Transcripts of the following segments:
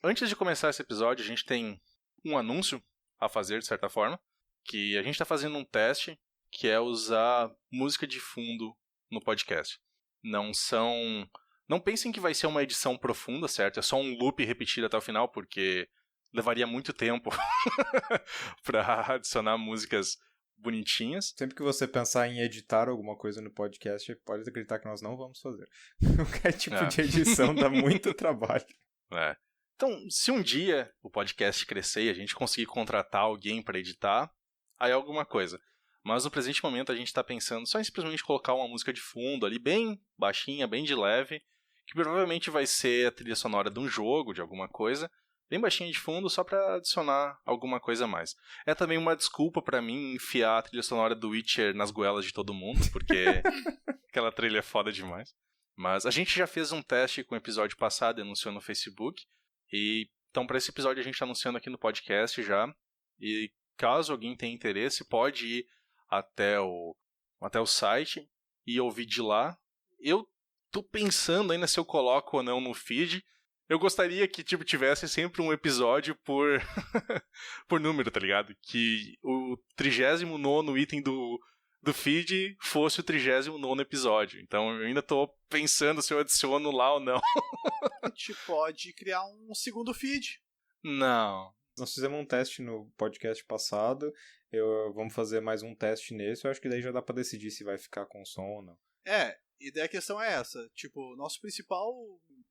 Antes de começar esse episódio, a gente tem um anúncio a fazer, de certa forma, que a gente está fazendo um teste, que é usar música de fundo no podcast. Não pensem que vai ser uma edição profunda, certo? É só um loop repetido até o final, porque levaria muito tempo para adicionar músicas bonitinhas. Sempre que você pensar em editar alguma coisa no podcast, pode acreditar que nós não vamos fazer. Qualquer tipo de edição dá muito trabalho. Então, se um dia o podcast crescer e a gente conseguir contratar alguém para editar, aí é alguma coisa. Mas no presente momento a gente está pensando só em simplesmente colocar uma música de fundo ali, bem baixinha, bem de leve, que provavelmente vai ser a trilha sonora de um jogo, de alguma coisa, bem baixinha de fundo, só para adicionar alguma coisa a mais. É também uma desculpa para mim enfiar a trilha sonora do Witcher nas goelas de todo mundo, porque aquela trilha é foda demais. Mas a gente já fez um teste com o episódio passado, anunciou no Facebook, e então para esse episódio a gente está anunciando aqui no podcast já, e caso alguém tenha interesse, pode ir até o site e ouvir de lá. Eu tô pensando ainda se eu coloco ou não no feed. Eu gostaria que tivesse sempre um episódio por por número, tá ligado? Que o 39º item do feed fosse o 39º episódio. Então eu ainda tô pensando se eu adiciono lá ou não. A gente pode criar um segundo feed. Não. Nós fizemos um teste no podcast passado, vamos fazer mais um teste nesse, eu acho que daí já dá pra decidir se vai ficar com som ou não. E daí a questão é essa, nosso principal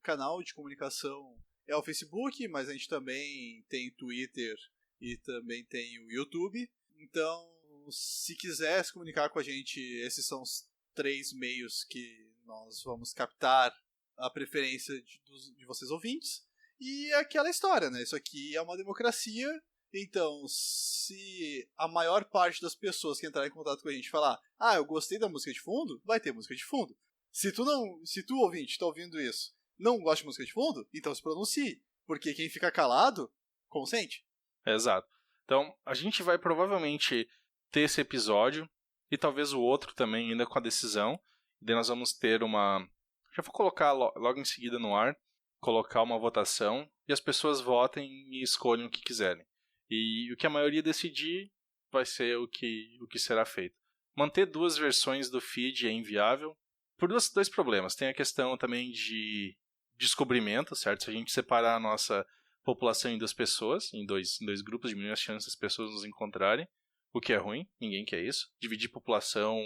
canal de comunicação é o Facebook, mas a gente também tem Twitter e também tem o YouTube. Então, se quiser se comunicar com a gente, esses são os 3 meios que nós vamos captar a preferência de vocês ouvintes. E é aquela história, né? Isso aqui é uma democracia, então se a maior parte das pessoas que entrarem em contato com a gente falar eu gostei da música de fundo, vai ter música de fundo. Se tu ouvinte, tá ouvindo isso, não gosta de música de fundo, então se pronuncie, porque quem fica calado, consente. Exato. Então, a gente vai provavelmente ter esse episódio, e talvez o outro também, ainda com a decisão, e daí nós vamos ter já vou colocar logo em seguida no ar, colocar uma votação e as pessoas votem e escolhem o que quiserem. E o que a maioria decidir vai ser o que será feito. Manter 2 versões do feed é inviável por dois problemas. Tem a questão também de descobrimento, certo? Se a gente separar a nossa população em 2 pessoas, em dois grupos, diminui as chances das pessoas nos encontrarem, o que é ruim, ninguém quer isso. Dividir população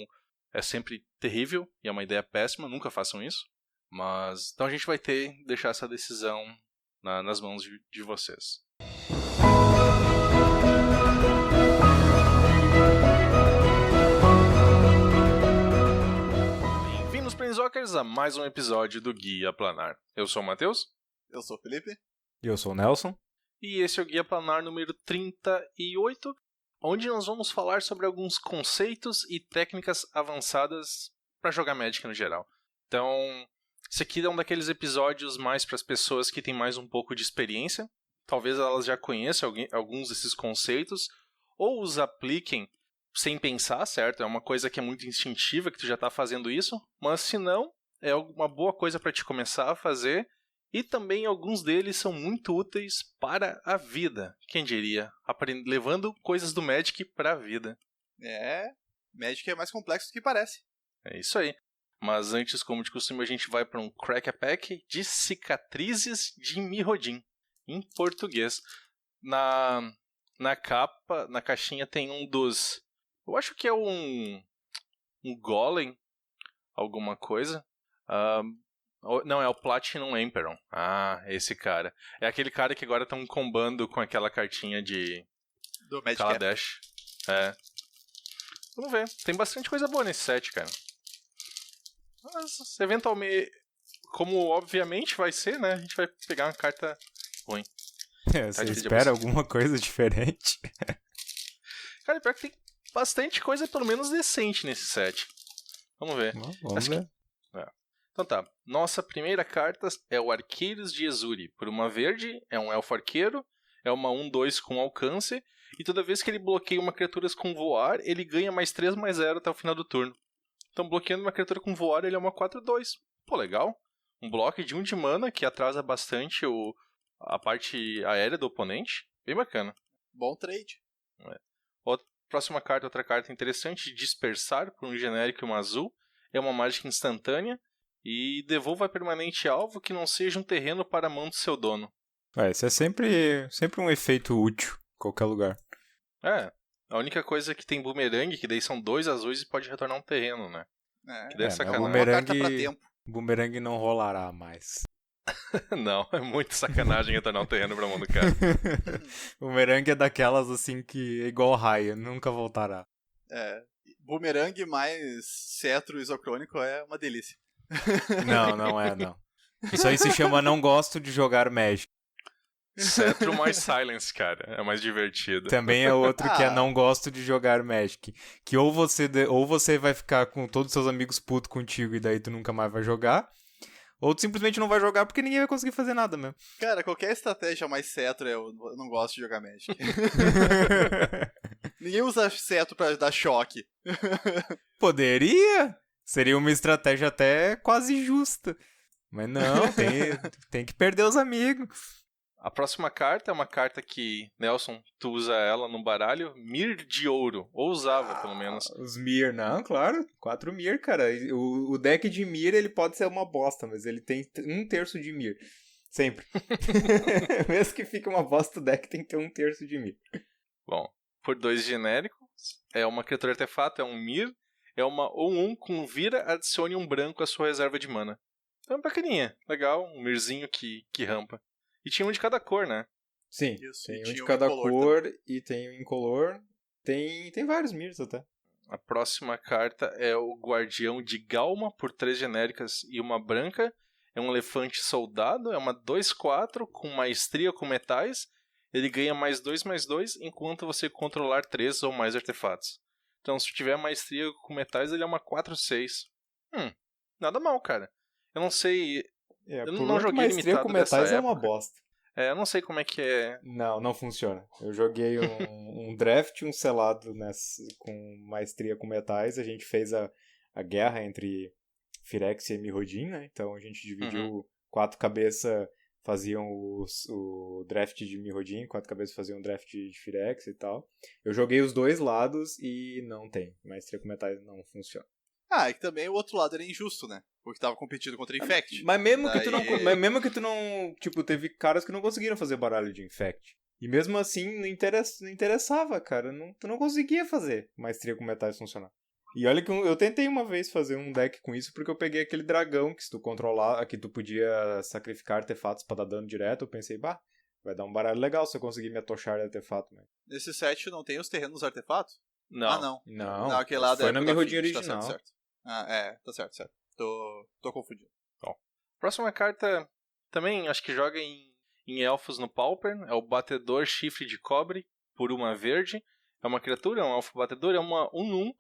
é sempre terrível e é uma ideia péssima, nunca façam isso. Mas então a gente vai deixar essa decisão nas mãos de vocês. Bem-vindos, Planeswalkers, a mais um episódio do Guia Planar. Eu sou o Matheus. Eu sou o Felipe. E eu sou o Nelson. E esse é o Guia Planar número 38, onde nós vamos falar sobre alguns conceitos e técnicas avançadas para jogar Magic no geral. Então, esse aqui é um daqueles episódios mais para as pessoas que têm mais um pouco de experiência. Talvez elas já conheçam alguns desses conceitos, ou os apliquem sem pensar, certo? É uma coisa que é muito instintiva, que tu já está fazendo isso. Mas se não, é uma boa coisa para te começar a fazer. E também alguns deles são muito úteis para a vida. Quem diria? Levando coisas do Magic para a vida. Magic é mais complexo do que parece. É isso aí. Mas antes, como de costume, a gente vai para um Crack a Pack de Cicatrizes de Mirrodin, em português. Na capa, na caixinha, tem um dos... Eu acho que é um Golem, alguma coisa. Não, é o Platinum Emperor. Esse cara. É aquele cara que agora estão combando com aquela cartinha do Magic Kaladesh. Vamos ver. Tem bastante coisa boa nesse set, cara. Mas, eventualmente, como obviamente vai ser, né? A gente vai pegar uma carta ruim. Você espera alguma coisa diferente? Cara, pior que tem bastante coisa, pelo menos decente nesse set. Vamos ver. Vamos ver. Então tá. Nossa primeira carta é o Arqueiros de Ezuri. Por uma verde, é um elfo arqueiro. É uma 1/2 com alcance. E toda vez que ele bloqueia uma criatura com voar, ele ganha mais 3/0 até o final do turno. Então, bloqueando uma criatura com voar, ele é uma 4/2. Pô, legal. Um bloco de 1 de mana, que atrasa bastante a parte aérea do oponente. Bem bacana. Bom trade. Próxima carta, outra carta interessante, Dispersar, por um genérico e uma azul. É uma mágica instantânea e devolva a permanente alvo que não seja um terreno para a mão do seu dono. Isso é sempre um efeito útil em qualquer lugar. A única coisa é que tem boomerang, que daí são 2 azuis e pode retornar um terreno, né? Que daí é sacanagem. Uma carta pra tempo. Boomerang não rolará mais. Não, é muito sacanagem retornar um terreno pra mão do cara. Boomerang é daquelas assim que é igual raia, nunca voltará. Boomerang mais cetro isocrônico é uma delícia. Não é. Isso aí se chama não gosto de jogar Magic. Cetro mais Silence, cara. É mais divertido. Também é outro que é não gosto de jogar Magic. Que ou você vai ficar com todos os seus amigos putos contigo e daí tu nunca mais vai jogar. Ou tu simplesmente não vai jogar porque ninguém vai conseguir fazer nada mesmo. Cara, qualquer estratégia mais cetro eu não gosto de jogar Magic. Ninguém usa cetro pra dar choque. Poderia. Seria uma estratégia até quase justa. Mas não, tem que perder os amigos. A próxima carta é uma carta que, Nelson, tu usa ela no baralho, Mir de Ouro. Ou usava, pelo menos. Os Mir, não, claro. 4 Mir, cara. O deck de Mir, ele pode ser uma bosta, mas ele tem 1/3 de Mir. Sempre. Mesmo que fique uma bosta, o deck tem que ter 1/3 de Mir. Bom, por 2 genéricos, é uma criatura artefato, é um Mir, é uma 1/1 com vira, adicione um branco à sua reserva de mana. É uma bacaninha, legal, um Mirzinho que rampa. E tinha um de cada cor, né? Sim, Isso, tem um tinha de um cada incolor cor e tem um incolor. Tem vários Mirs até. A próxima carta é o Guardião de Galma, por 3 genéricas e uma branca. É um elefante soldado, é uma 2/4 com maestria com metais. Ele ganha +2/+2 enquanto você controlar 3 ou mais artefatos. Então, se tiver maestria com metais, ele é uma 4/6. Nada mal, cara. Eu não sei... eu não joguei limitado com dessa metais época. é uma bosta. Eu não sei como é que é. Não funciona. Eu joguei um draft, um selado com maestria com metais. A gente fez a guerra entre Firex e Mirrodin, né? Então a gente dividiu 4 cabeças faziam o draft de Mirrodin, 4 cabeças faziam o draft de Firex e tal. Eu joguei os dois lados e não tem. Maestria com metais não funciona. É que também o outro lado era injusto, né? Porque tava competindo contra Infect. Mas mesmo que tu não... Tipo, teve caras que não conseguiram fazer baralho de Infect. E mesmo assim, não interessava, cara. Tu não conseguia fazer maestria com metais funcionar. E olha que eu tentei uma vez fazer um deck com isso, porque eu peguei aquele dragão que se tu controlar, que tu podia sacrificar artefatos pra dar dano direto. Eu pensei, vai dar um baralho legal se eu conseguir me atochar de artefato, né? Nesse set não tem os terrenos artefatos? Não. Não, aquele lado foi na Mirrodin original. Tá certo. Tá certo. Tô confundindo. Bom, próxima carta também acho que joga em elfos no Pauper. É o Batedor Chifre de Cobre, por uma verde. É uma criatura, é um elfo batedor, é uma 1/1.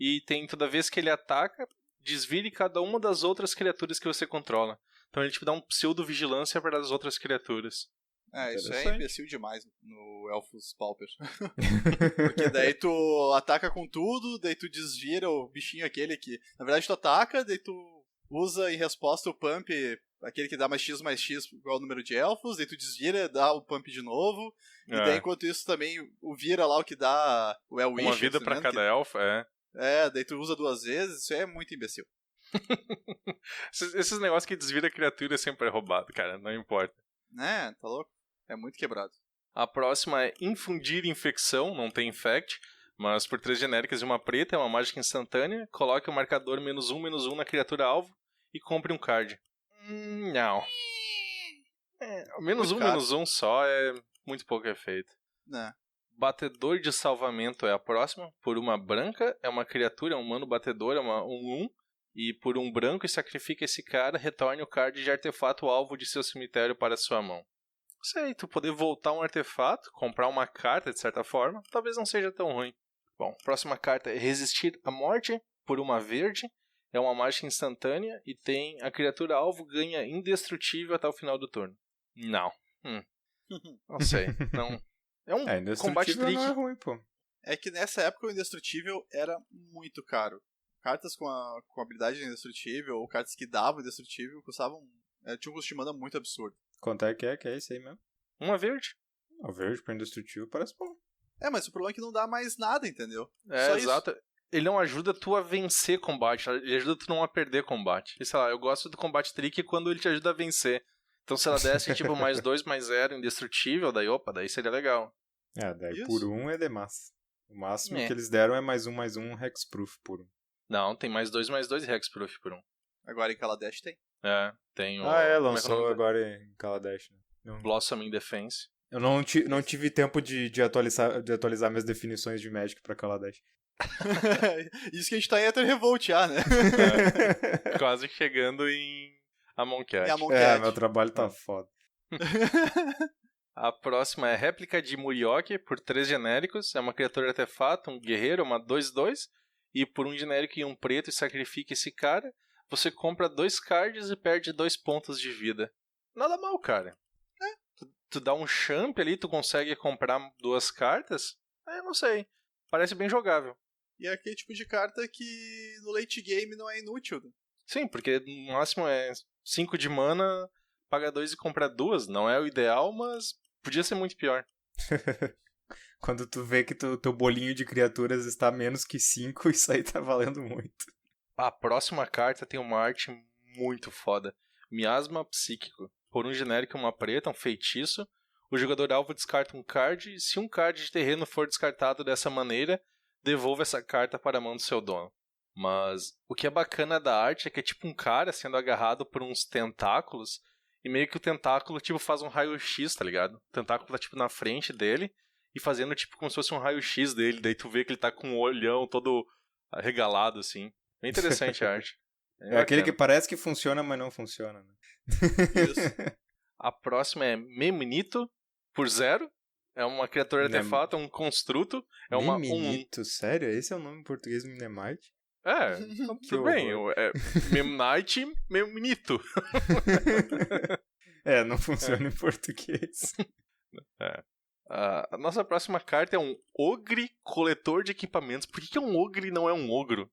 E tem toda vez que ele ataca, desvire cada uma das outras criaturas que você controla. Então ele te dá um pseudo-vigilância para as outras criaturas. Isso é imbecil demais no Elfos Pauper. Porque daí tu ataca com tudo, daí tu desvira o bichinho aquele que... Na verdade tu ataca, daí tu usa em resposta o pump, aquele que dá mais X igual ao número de elfos, daí tu desvira, dá o pump de novo, e daí enquanto isso também o vira lá o que dá o El Wish. Uma vida pra cada elfo, daí tu usa 2 vezes, isso é muito imbecil. Esses negócios que desvira a criatura sempre é roubado, cara, não importa. Tá louco? É muito quebrado. A próxima é Infundir Infecção, não tem Infect, mas por 3 genéricas e uma preta, é uma mágica instantânea. Coloque o marcador -1/-1 na criatura alvo e compre um card. Não. -1/-1 só é muito pouco efeito. Batedor de Salvamento é a próxima. Por uma branca, é uma criatura, é um humano batedor, é uma 1/1. E por um branco, e sacrifica esse cara, retorne o card de artefato alvo de seu cemitério para sua mão. Sei, tu poder voltar um artefato, comprar uma carta de certa forma, talvez não seja tão ruim. Bom, próxima carta é Resistir à Morte, por uma verde. É uma mágica instantânea e tem a criatura alvo ganha indestrutível até o final do turno. Não. Não sei. Não. É um combate trick. Não é ruim, pô. É que nessa época o indestrutível era muito caro. Cartas com habilidade indestrutível ou cartas que davam indestrutível custavam... tinha um custo de mana muito absurdo. Quanto é que é isso aí mesmo? Uma verde. O verde pra indestrutível parece bom. Mas o problema é que não dá mais nada, entendeu? É, Só exato. Ele não ajuda tu a vencer combate, ele ajuda tu não a perder combate. E, sei lá, eu gosto do combate trick quando ele te ajuda a vencer. Então se ela desse tipo mais 2, mais 0, indestrutível, daí seria legal. Daí Isso. por 1 é demais. O máximo É. que eles deram é mais um hexproof por 1. Não, tem mais 2 e hexproof por 1. Agora em Kaladesh tem. É, tem o... Lançou agora em Kaladesh. Né? Blossoming Defense. Eu não tive tempo de atualizar minhas definições de Magic pra Kaladesh. Isso que a gente tá em Ether Revolt já, né? Quase chegando em Amonkhet. É Amonkhet. Meu trabalho tá foda. A próxima é réplica de Murioki por 3 genéricos. É uma criatura artefato, um guerreiro, uma 2/2. E por um genérico e um preto e sacrifica esse cara. Você compra 2 cards e perde 2 pontos de vida. Nada mal, cara. Tu dá um champ ali, tu consegue comprar 2 cartas? Eu não sei. Parece bem jogável. E é aquele tipo de carta que no late game não é inútil. Sim, porque no máximo é 5 de mana, paga 2 e compra 2. Não é o ideal, mas podia ser muito pior. Quando tu vê que teu bolinho de criaturas está menos que 5, isso aí tá valendo muito. A próxima carta tem uma arte muito foda. Miasma Psíquico. Por um genérico e uma preta, um feitiço, o jogador alvo descarta um card e se um card de terreno for descartado dessa maneira, devolva essa carta para a mão do seu dono. Mas o que é bacana da arte é que é tipo um cara sendo agarrado por uns tentáculos e meio que o tentáculo tipo faz um raio-x, tá ligado? O tentáculo tá tipo na frente dele e fazendo tipo como se fosse um raio-x dele, daí tu vê que ele tá com o olhão todo arregalado assim. Bem interessante a arte. É aquele que parece que funciona, mas não funciona, né? Isso. A próxima é Memnito por 0. É uma criatura artefato, é um construto. É uma Memnito, sério? Esse é o nome em português Minemite? É, tudo bem. É Memnite, Memnito. Não funciona em português. A nossa próxima carta é um Ogre Coletor de Equipamentos. Por que é um Ogre e não é um Ogro?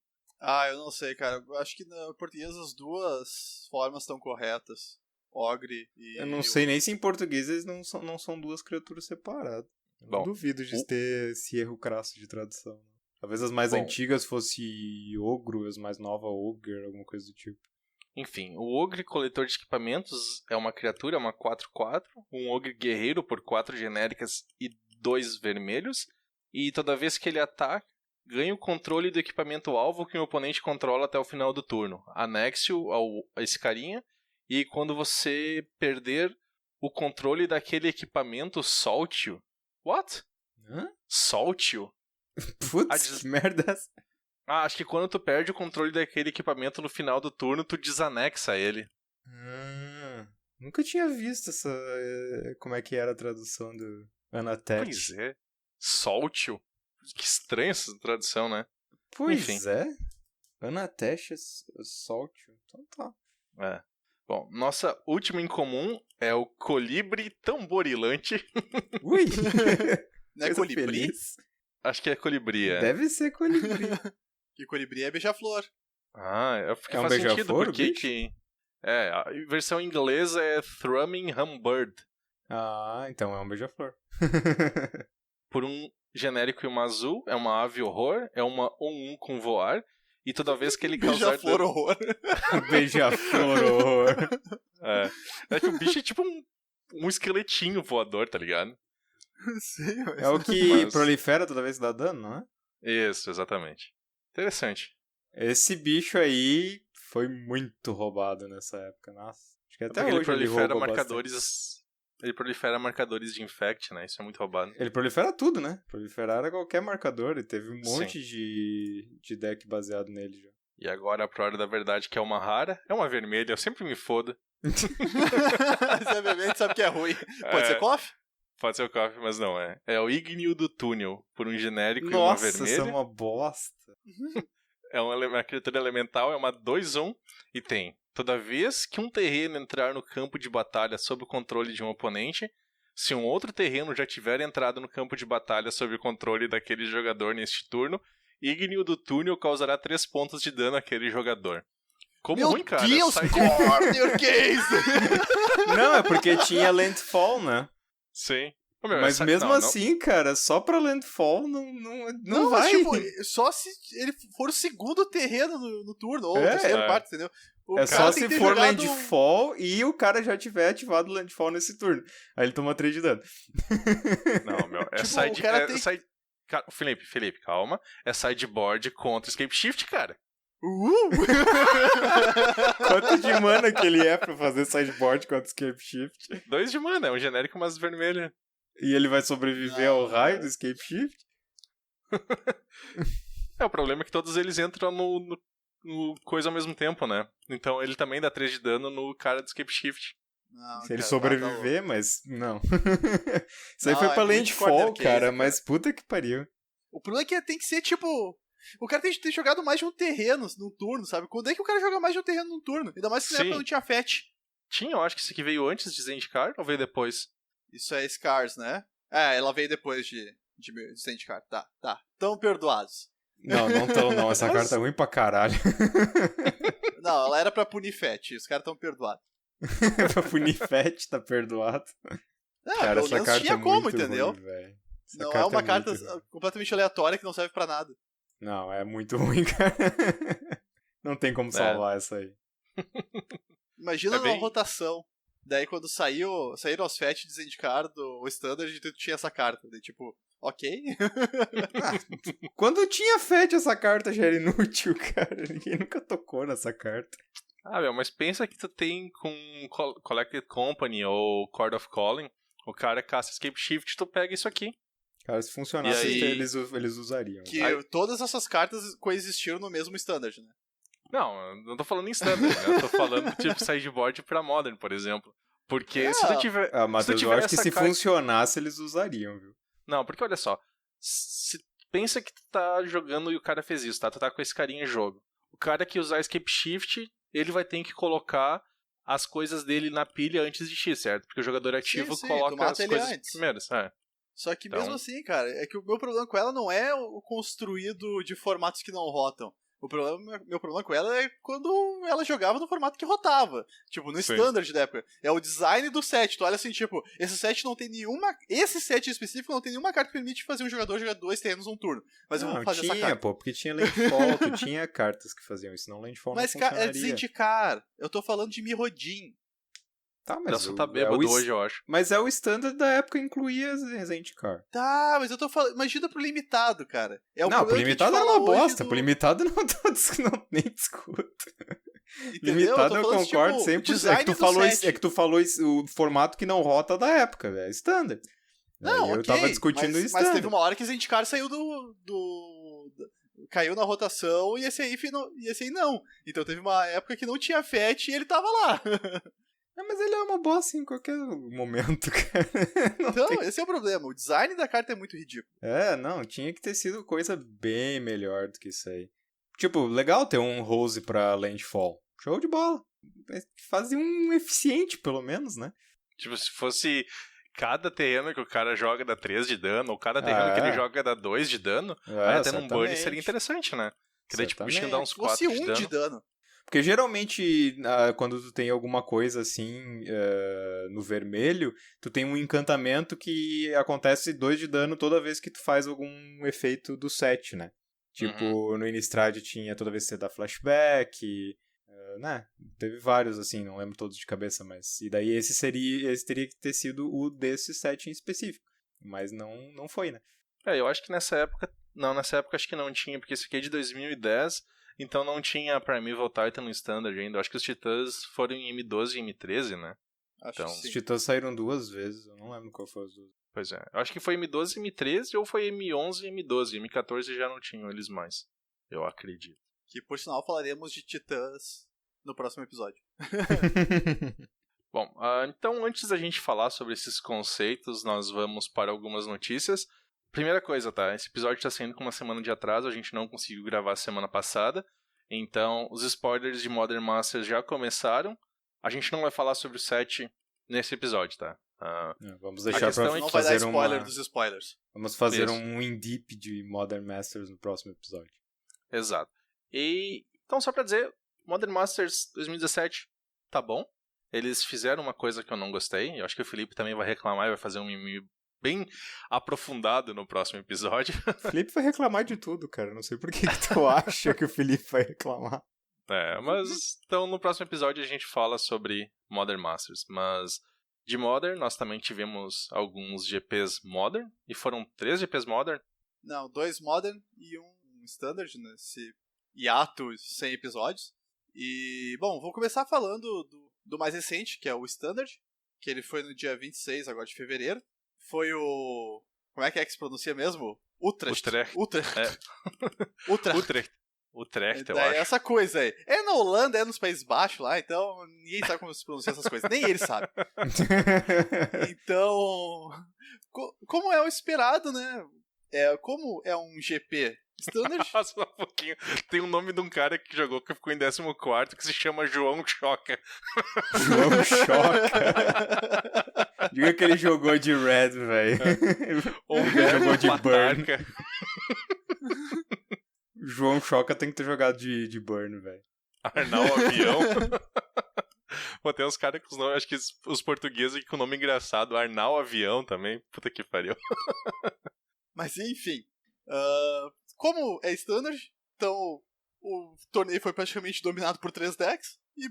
Eu não sei, cara. Eu acho que no português as duas formas estão corretas. Ogre e... Eu não sei nem se em português eles não são duas criaturas separadas. Eu Bom, duvido de ter esse erro crasso de tradução. Talvez as mais antigas fosse Ogro, as mais novas Ogre, alguma coisa do tipo. Enfim, o Ogre Coletor de Equipamentos é uma criatura, uma 4/4. Um Ogre Guerreiro por 4 genéricas e 2 vermelhos. E toda vez que ele ataca, ganha o controle do equipamento alvo que o oponente controla até o final do turno. Anexe-o a esse carinha. E quando você perder o controle daquele equipamento, solte-o. What? Hã? Solte-o? Putz, que merda é essa? Acho que quando tu perde o controle daquele equipamento no final do turno, tu desanexa ele. Nunca tinha visto como é que era a tradução do Anatech. Pois é. Solte-o? Que estranha essa tradução, né? Pois Enfim. é. Anatech Solte. Então tá. Bom, nossa última em comum é o Colibre Tamborilante. Ui! Não é colibri? Feliz. Acho que é colibri, é. Deve ser colibri. E colibri é beija-flor. Porque É um faz sentido, beija-flor, porque bicho? que... a versão inglesa é Thrumming Hummingbird. Então é um beija-flor. Por um genérico e uma azul, é uma ave horror, é uma 1/1 com voar, e toda vez que ele causar... Beija-flor horror. Beija-flor horror. É que o bicho é tipo um esqueletinho voador, tá ligado? Sim, mas... É o que Mas- prolifera toda vez que dá dano, não é? Isso, exatamente. Interessante. Esse bicho aí foi muito roubado nessa época, nossa. Acho que até Porque ele hoje ele prolifera rouba marcadores... bastante. Ele prolifera marcadores de infect, né? Isso é muito roubado. Ele prolifera tudo, né? Proliferar qualquer marcador. E teve um monte de deck baseado nele já. E agora a prova da verdade, que é uma rara. É uma vermelha, eu sempre me fodo. Você bebê, sabe que é ruim. Pode ser coffee? Pode ser o coffee, mas não é. É o Igneo do Túnel, por um genérico e uma Nossa, vermelha. isso é uma bosta. É uma criatura elemental, é uma 2/1 e tem. Toda vez que um terreno entrar no campo de batalha sob o controle de um oponente, se um outro terreno já tiver entrado no campo de batalha sob o controle daquele jogador neste turno, Igneo do Túnel causará 3 pontos de dano àquele jogador. Como Meu ruim, cara. Deus, sai de... corner case! Não, é porque tinha Landfall, né? Sim. Ô, meu, Mas mesmo assim, cara, só pra Landfall não vai. Mas, tipo, só se ele for o segundo terreno no turno, ou o terceiro, quarto, entendeu? É só se for Landfall e o cara já tiver ativado o Landfall nesse turno. Aí ele toma 3 de dano. Não, meu, é tipo, side... Felipe, calma. É sideboard contra Escape Shift, cara. Quanto de mana que ele é pra fazer sideboard contra Escape Shift? 2 de mana, é um genérico, mas vermelho. E ele vai sobreviver ao raio do Escape Shift? O problema é que todos eles entram no coisa ao mesmo tempo, né? Então ele também dá 3 de dano no cara do Escape Shift. Não, se ele sobreviver, mas não. Isso aí não, foi pra Landfall, cara, mas puta que pariu. O problema é que tem que ser, tipo... O cara tem que ter jogado mais de um terreno num turno, sabe? Quando é que o cara joga mais de um terreno num turno? Ainda mais que na época não tinha FET. Tinha, eu acho que isso aqui veio antes de Zendikar ou veio depois? Isso é Scars, né? Ela veio depois de Zendikar. Tá. Tão perdoados. Não tão não. Essa carta é ruim pra caralho. Não, ela era pra punir FET. Os caras tão perdoados. Pra punir FET, tá perdoado. Não, cara, pelo menos tinha como, entendeu? Ruim, não é uma carta completamente aleatória que não serve pra nada. Não, é muito ruim, cara. Não tem como salvar essa aí. Imagina uma rotação. Daí quando saíram os FET de Zendikar do Standard, tu tinha essa carta. Daí tipo, ok. Quando tinha FET essa carta já era inútil, cara. Ninguém nunca tocou nessa carta. Mas pensa que tu tem com Collected Company ou Chord of Calling, o cara caça Escape Shift, tu pega isso aqui. Cara, se funcionasse, eles usariam. Que todas essas cartas coexistiram no mesmo Standard, né? Não tô falando em Standard, né? Eu tô falando tipo sideboard pra Modern, por exemplo. Porque se tu tiver... mas eu acho que se funcionasse, eles usariam, viu? Não, porque olha só. Pensa que tu tá jogando e o cara fez isso, tá? Tu tá com esse carinha em jogo. O cara que usar Escape Shift, ele vai ter que colocar as coisas dele na pilha antes de ti, certo? Porque o jogador ativo coloca as coisas primeiras. Só que mesmo assim, cara, é que o meu problema com ela não é o construído de formatos que não rotam. Meu problema com ela é quando ela jogava no formato que rotava. Tipo, no Standard da época. É o design do set. Tu olha assim, tipo, esse set não tem nenhuma... Esse set específico não tem nenhuma carta que permite fazer um jogador jogar 2 terrenos num turno. Mas eu vou fazer essa carta. Porque tinha Landfall, tu tinha cartas que faziam isso, não Landfall não funcionaria. Mas, é Zendikar. Eu tô falando de Mirrodin. Tá, mas você tá bêbado hoje, eu acho. Mas é o standard da época, incluía Zendikar. Tá, mas eu tô falando... Imagina pro limitado, cara. Pro limitado era uma bosta. Pro limitado não nem discuto. Entendeu? Limitado eu concordo 100%. É que tu falou o formato que não rota da época, velho. Standard. Não, eu tava discutindo isso. Mas teve uma hora que Zendikar saiu caiu na rotação e esse aí não. Então teve uma época que não tinha FET e ele tava lá. Mas ele é uma bosta em qualquer momento, cara. Então, esse é o problema. O design da carta é muito ridículo. Tinha que ter sido coisa bem melhor do que isso aí. Tipo, legal ter um Rose pra Landfall. Show de bola. Fazia um eficiente, pelo menos, né? Tipo, se fosse cada terreno que o cara joga dá 3 de dano, ou cada terreno que ele joga dá 2 de dano, aí até num burn seria interessante, né? Que daí, tipo, o bichinho dá uns 4 de dano. Porque geralmente, quando tu tem alguma coisa assim no vermelho, tu tem um encantamento que acontece 2 de dano toda vez que tu faz algum efeito do set, né? Tipo, no Innistrad tinha toda vez que você dá flashback, né? Teve vários, assim, não lembro todos de cabeça, mas... E daí esse teria que ter sido o desse set em específico. Mas não foi, né? Eu acho que nessa época acho que não tinha, porque esse aqui é de 2010... Então não tinha Primeval Titan no Standard ainda. Eu acho que os Titãs foram em M12 e M13, né? Acho que sim. Os Titãs saíram 2 vezes. Eu não lembro qual foi as duas. Pois é. Eu acho que foi M12 e M13 ou foi M11 e M12. M14 já não tinham eles mais. Eu acredito. Que, por sinal, falaremos de Titãs no próximo episódio. Bom, então antes da gente falar sobre esses conceitos, nós vamos para algumas notícias. Primeira coisa, tá? Esse episódio tá saindo com uma semana de atraso, a gente não conseguiu gravar semana passada. Então, os spoilers de Modern Masters já começaram. A gente não vai falar sobre o set nesse episódio, tá? Vamos deixar pra não vai dar spoiler dos spoilers. Vamos fazer um in-deep de Modern Masters no próximo episódio. Exato. Então, só pra dizer, Modern Masters 2017 tá bom. eles fizeram uma coisa que eu não gostei. Eu acho que o Felipe também vai reclamar e vai fazer um mimimi bem aprofundado no próximo episódio. O Felipe vai reclamar de tudo, cara. Não sei por que tu acha que o Felipe vai reclamar. Mas então no próximo episódio a gente fala sobre Modern Masters. Mas de Modern nós também tivemos alguns GPs Modern. E foram 3 GPs Modern. Não, 2 Modern e um Standard, nesse hiato sem episódios. E, bom, vou começar falando do mais recente, que é o Standard, que ele foi no dia 26 agora de fevereiro. Foi o... Como é que se pronuncia mesmo? Utrecht. Utrecht, eu acho. Essa coisa aí. É na Holanda, é nos Países Baixos lá, então ninguém sabe como se pronuncia essas coisas. Nem ele sabe. Então, como é o esperado, né? Como é um GP Standard... Só um pouquinho. Tem o nome de um cara que jogou, que ficou em 14º, que se chama João Choca. João Choca. Diga que ele jogou de Red, velho. Ou ele jogou de Burn. Burn. João Choca tem que ter jogado de Burn, velho. Arnal Avião. Pô, tem uns caras com os nomes, acho que os portugueses com o nome engraçado. Arnal Avião também. Puta que pariu. Mas enfim. Como é Standard, então o torneio foi praticamente dominado por 3 decks. E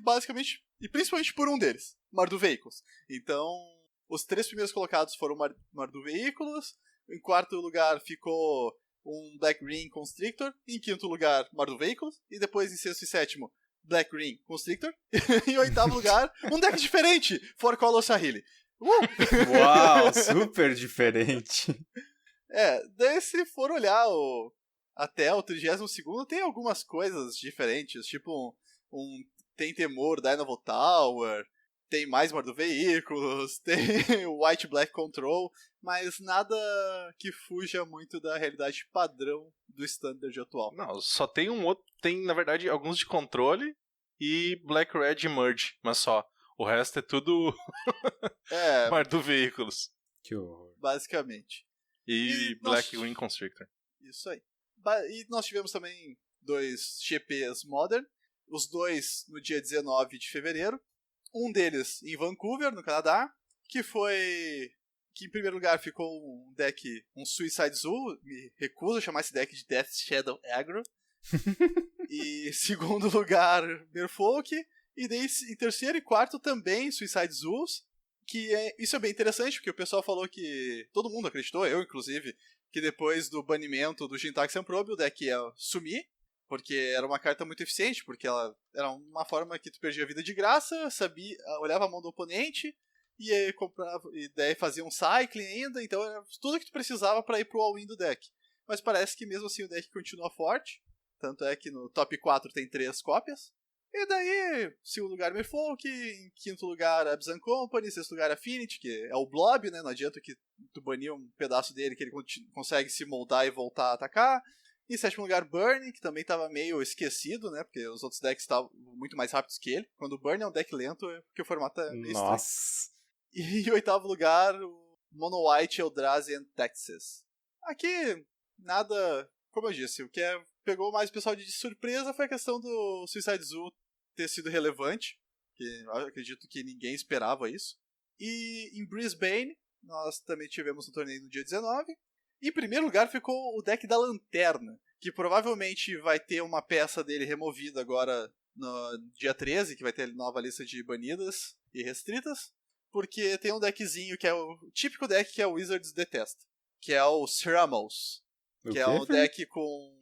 principalmente por um deles, Mardu Vehicles. Então, os 3 primeiros colocados foram Mardu Vehicles. Em 4º lugar ficou um Black Ring Constrictor. Em 5º lugar, Mardu Vehicles. E depois em 6º e 7º, Black Ring Constrictor. E em 8º lugar, um deck diferente, For Call of Sahili. Uau, super diferente. Daí se for olhar até o 32º, tem algumas coisas diferentes, tipo tem Temor Dynamo Tower, tem mais Mardu Veículos, tem White Black Control, mas nada que fuja muito da realidade padrão do Standard atual. Não, só tem um outro, tem na verdade alguns de controle e Black Red Merge, mas só. O resto é tudo Mardu Veículos. Que horror. Basicamente. E Black Ring Constrictor. Isso aí. E nós tivemos também 2 GPs Modern, os 2 no dia 19 de fevereiro. Um deles em Vancouver, no Canadá, que em primeiro lugar ficou um Suicide Zoo, me recuso a chamar esse deck de Death Shadow Aggro. E em segundo lugar, Merfolk. E daí, em terceiro e quarto também Suicide Zoos. Isso é bem interessante, porque o pessoal falou que... Todo mundo acreditou, eu inclusive, que depois do banimento do Jin-Taxi Probe, o deck ia sumir, porque era uma carta muito eficiente, porque ela era uma forma que tu perdia vida de graça, olhava a mão do oponente, e aí comprava, e daí fazia um cycling ainda, então era tudo que tu precisava para ir pro all-in do deck. Mas parece que mesmo assim o deck continua forte, tanto é que no top 4 tem 3 cópias. E daí, segundo lugar Merfolk, em quinto lugar Abzan Company, sexto lugar Affinity, que é o Blob, né? Não adianta que tu banir um pedaço dele que ele consegue se moldar e voltar a atacar. Em sétimo lugar Burn, que também estava meio esquecido, né? Porque os outros decks estavam muito mais rápidos que ele. Quando o Burn é um deck lento, é porque o formato é meio estranho. E em oitavo lugar, o Mono White Eldrazi and Texas. Aqui, nada... Como eu disse, o que pegou mais o pessoal de surpresa foi a questão do Suicide Zoo ter sido relevante, que eu acredito que ninguém esperava isso. E em Brisbane, nós também tivemos um torneio no dia 19. Em primeiro lugar ficou o deck da Lanterna, que provavelmente vai ter uma peça dele removida agora no dia 13, que vai ter nova lista de banidas e restritas, porque tem um deckzinho que é o típico deck que a Wizards detesta, que é o Sramos, que é um deck com...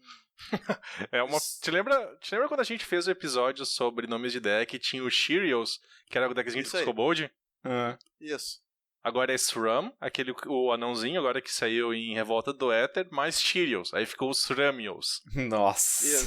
Te lembra quando a gente fez o episódio sobre nomes de deck e tinha o Shirios, que era o deckzinho do Kobold? Isso. Agora é Sram, o anãozinho agora que saiu em Revolta do Éter, mais Shirios. Aí ficou o Sramios. Nossa. Isso.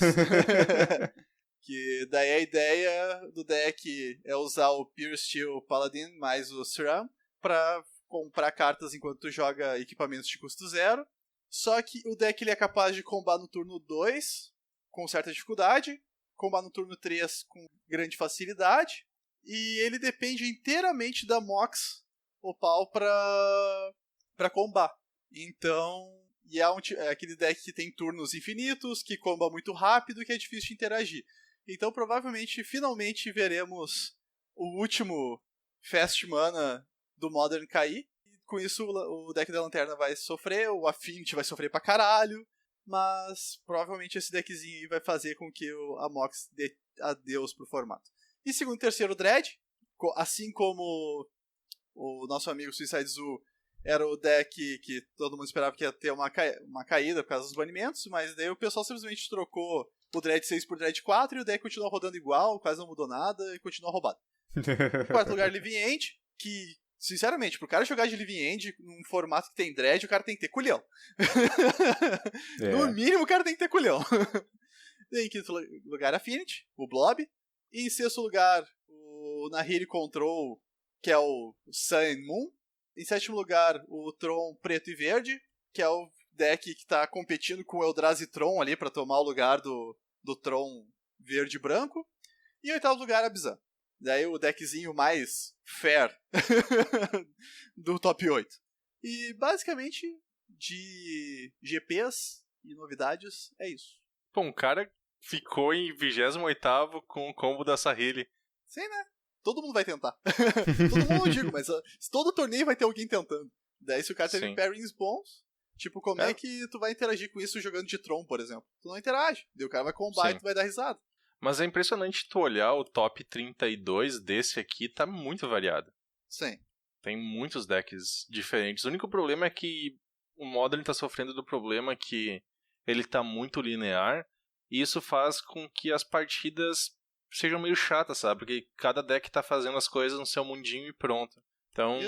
Que daí a ideia do deck é usar o Pure Steel Paladin mais o Sram pra comprar cartas enquanto tu joga equipamentos de custo 0. Só que o deck ele é capaz de combar no turno 2 com certa dificuldade, combar no turno 3 com grande facilidade, e ele depende inteiramente da Mox Opal pra combar. Então, é aquele deck que tem turnos infinitos, que comba muito rápido e que é difícil de interagir. Então, provavelmente, finalmente veremos o último Fast Mana do Modern cair. E com isso o deck da Lanterna vai sofrer, o Affinity vai sofrer pra caralho. Mas provavelmente esse deckzinho aí vai fazer com que a Mox dê adeus pro formato. E segundo e terceiro Dread, assim como o nosso amigo Suicide Zoo era o deck que todo mundo esperava que ia ter uma caída por causa dos banimentos, mas daí o pessoal simplesmente trocou o Dread 6 por Dread 4 e o deck continua rodando igual, quase não mudou nada e continua roubado. Em quarto lugar, Living End, que, sinceramente, pro cara jogar de Living End num formato que tem Dread, o cara tem que ter culhão. No mínimo, o cara tem que ter culhão. Em quinto lugar, Affinity, o Blob. E em sexto lugar, o Nahiri Control, que é o Sun and Moon. Em sétimo lugar, o Tron preto e verde, que é o deck que tá competindo com o Eldrazi Tron ali pra tomar o lugar do Tron verde e branco. E em oitavo lugar, a Abzan. Daí o deckzinho mais fair do top 8. E basicamente, de GPs e novidades, é isso. Bom, o cara ficou em 28º com o combo da Sahili. Sim, né? Todo mundo vai tentar. Todo mundo não digo, mas todo torneio vai ter alguém tentando. Daí se o cara teve pairings bons, tipo, como é que tu vai interagir com isso jogando de Tron, por exemplo? Tu não interage. Daí o cara vai combar e tu vai dar risada. Mas é impressionante tu olhar o top 32 desse aqui, tá muito variado. Sim. Tem muitos decks diferentes. O único problema é que o Modern tá sofrendo do problema que ele tá muito linear, e isso faz com que as partidas sejam meio chatas, sabe? Porque cada deck tá fazendo as coisas no seu mundinho e pronto. Então,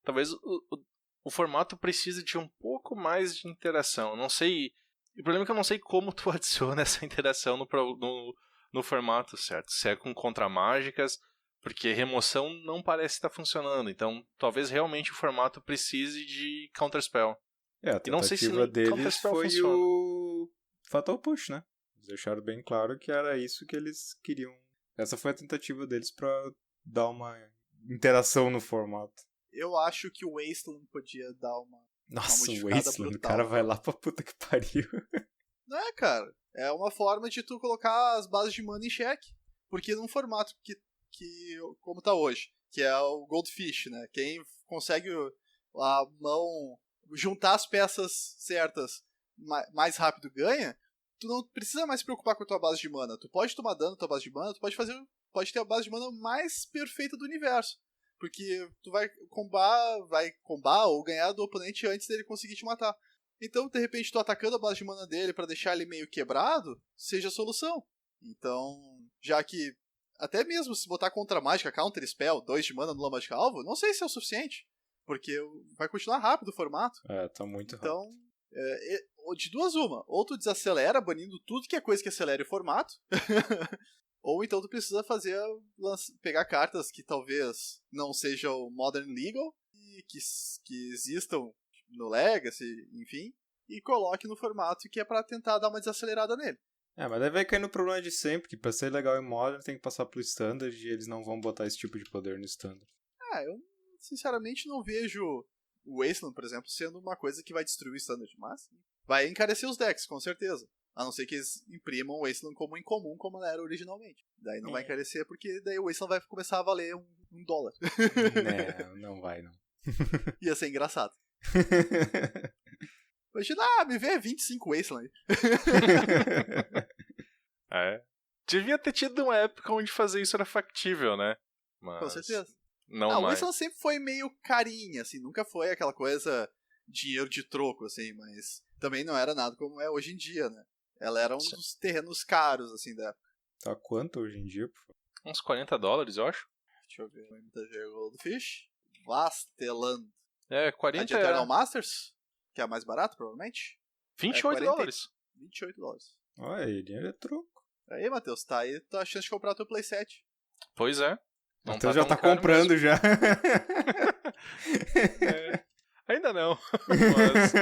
talvez o formato precise de um pouco mais de interação. Não sei... O problema é que eu não sei como tu adiciona essa interação no formato, certo? Se é com contramágicas, porque remoção não parece estar funcionando. Então, talvez realmente o formato precise de Counterspell. A tentativa deles foi funciona. o Fatal Push, né? Eles deixaram bem claro que era isso que eles queriam. Essa foi a tentativa deles pra dar uma interação no formato. Eu acho que o Wasteland podia dar uma Nossa, o brutal. Wasteland, o cara vai lá pra puta que pariu. Não é, cara. É uma forma de tu colocar as bases de mana em xeque. Porque num formato que como tá hoje, que é o Goldfish, né? Quem consegue a mão juntar as peças certas mais rápido ganha. Tu não precisa mais se preocupar com a tua base de mana. Tu pode tomar dano na tua base de mana, tu pode ter a base de mana mais perfeita do universo. Porque tu vai combar ou ganhar do oponente antes dele conseguir te matar. Então, de repente, tu atacando a base de mana dele pra deixar ele meio quebrado, seja a solução. Então, já que até mesmo se botar contra mágica, counter spell, 2 de mana nula mágica alvo, não sei se é o suficiente. Porque vai continuar rápido o formato. Tá muito rápido. Então, de duas uma. Ou tu desacelera, banindo tudo que é coisa que acelere o formato. Ou então tu precisa pegar cartas que talvez não sejam Modern Legal, e que existam no Legacy, enfim, e coloque no formato que é pra tentar dar uma desacelerada nele. Mas daí vai cair no problema de sempre, que pra ser legal em Modern tem que passar pro Standard e eles não vão botar esse tipo de poder no Standard. Eu sinceramente não vejo o Wasteland, por exemplo, sendo uma coisa que vai destruir o Standard, mas vai encarecer os decks, com certeza. A não ser que eles imprimam o Wasteland como incomum, como ela era originalmente. Daí não vai encarecer, porque daí o Wasteland vai começar a valer $1. Não vai, não. Ia ser engraçado. Imagina, me vê 25 Wasteland. Devia ter tido uma época onde fazer isso era factível, né? Mas com certeza. Não o mais. Wasteland sempre foi meio carinha, assim, nunca foi aquela coisa dinheiro de troco, assim, mas também não era nada como é hoje em dia, né? Ela era um dos terrenos caros, assim, da época. Tá quanto hoje em dia, por favor? Uns $40, eu acho. Deixa eu ver. MTG Goldfish. Vasteland. 40 a de Eternal Masters, que é a mais barata, provavelmente. $28. $28. Olha, ele é troco. Aí, Matheus, tá aí a chance de comprar o teu playset. Pois é. Não então já tá comprando mesmo. Já. Ainda não. Mas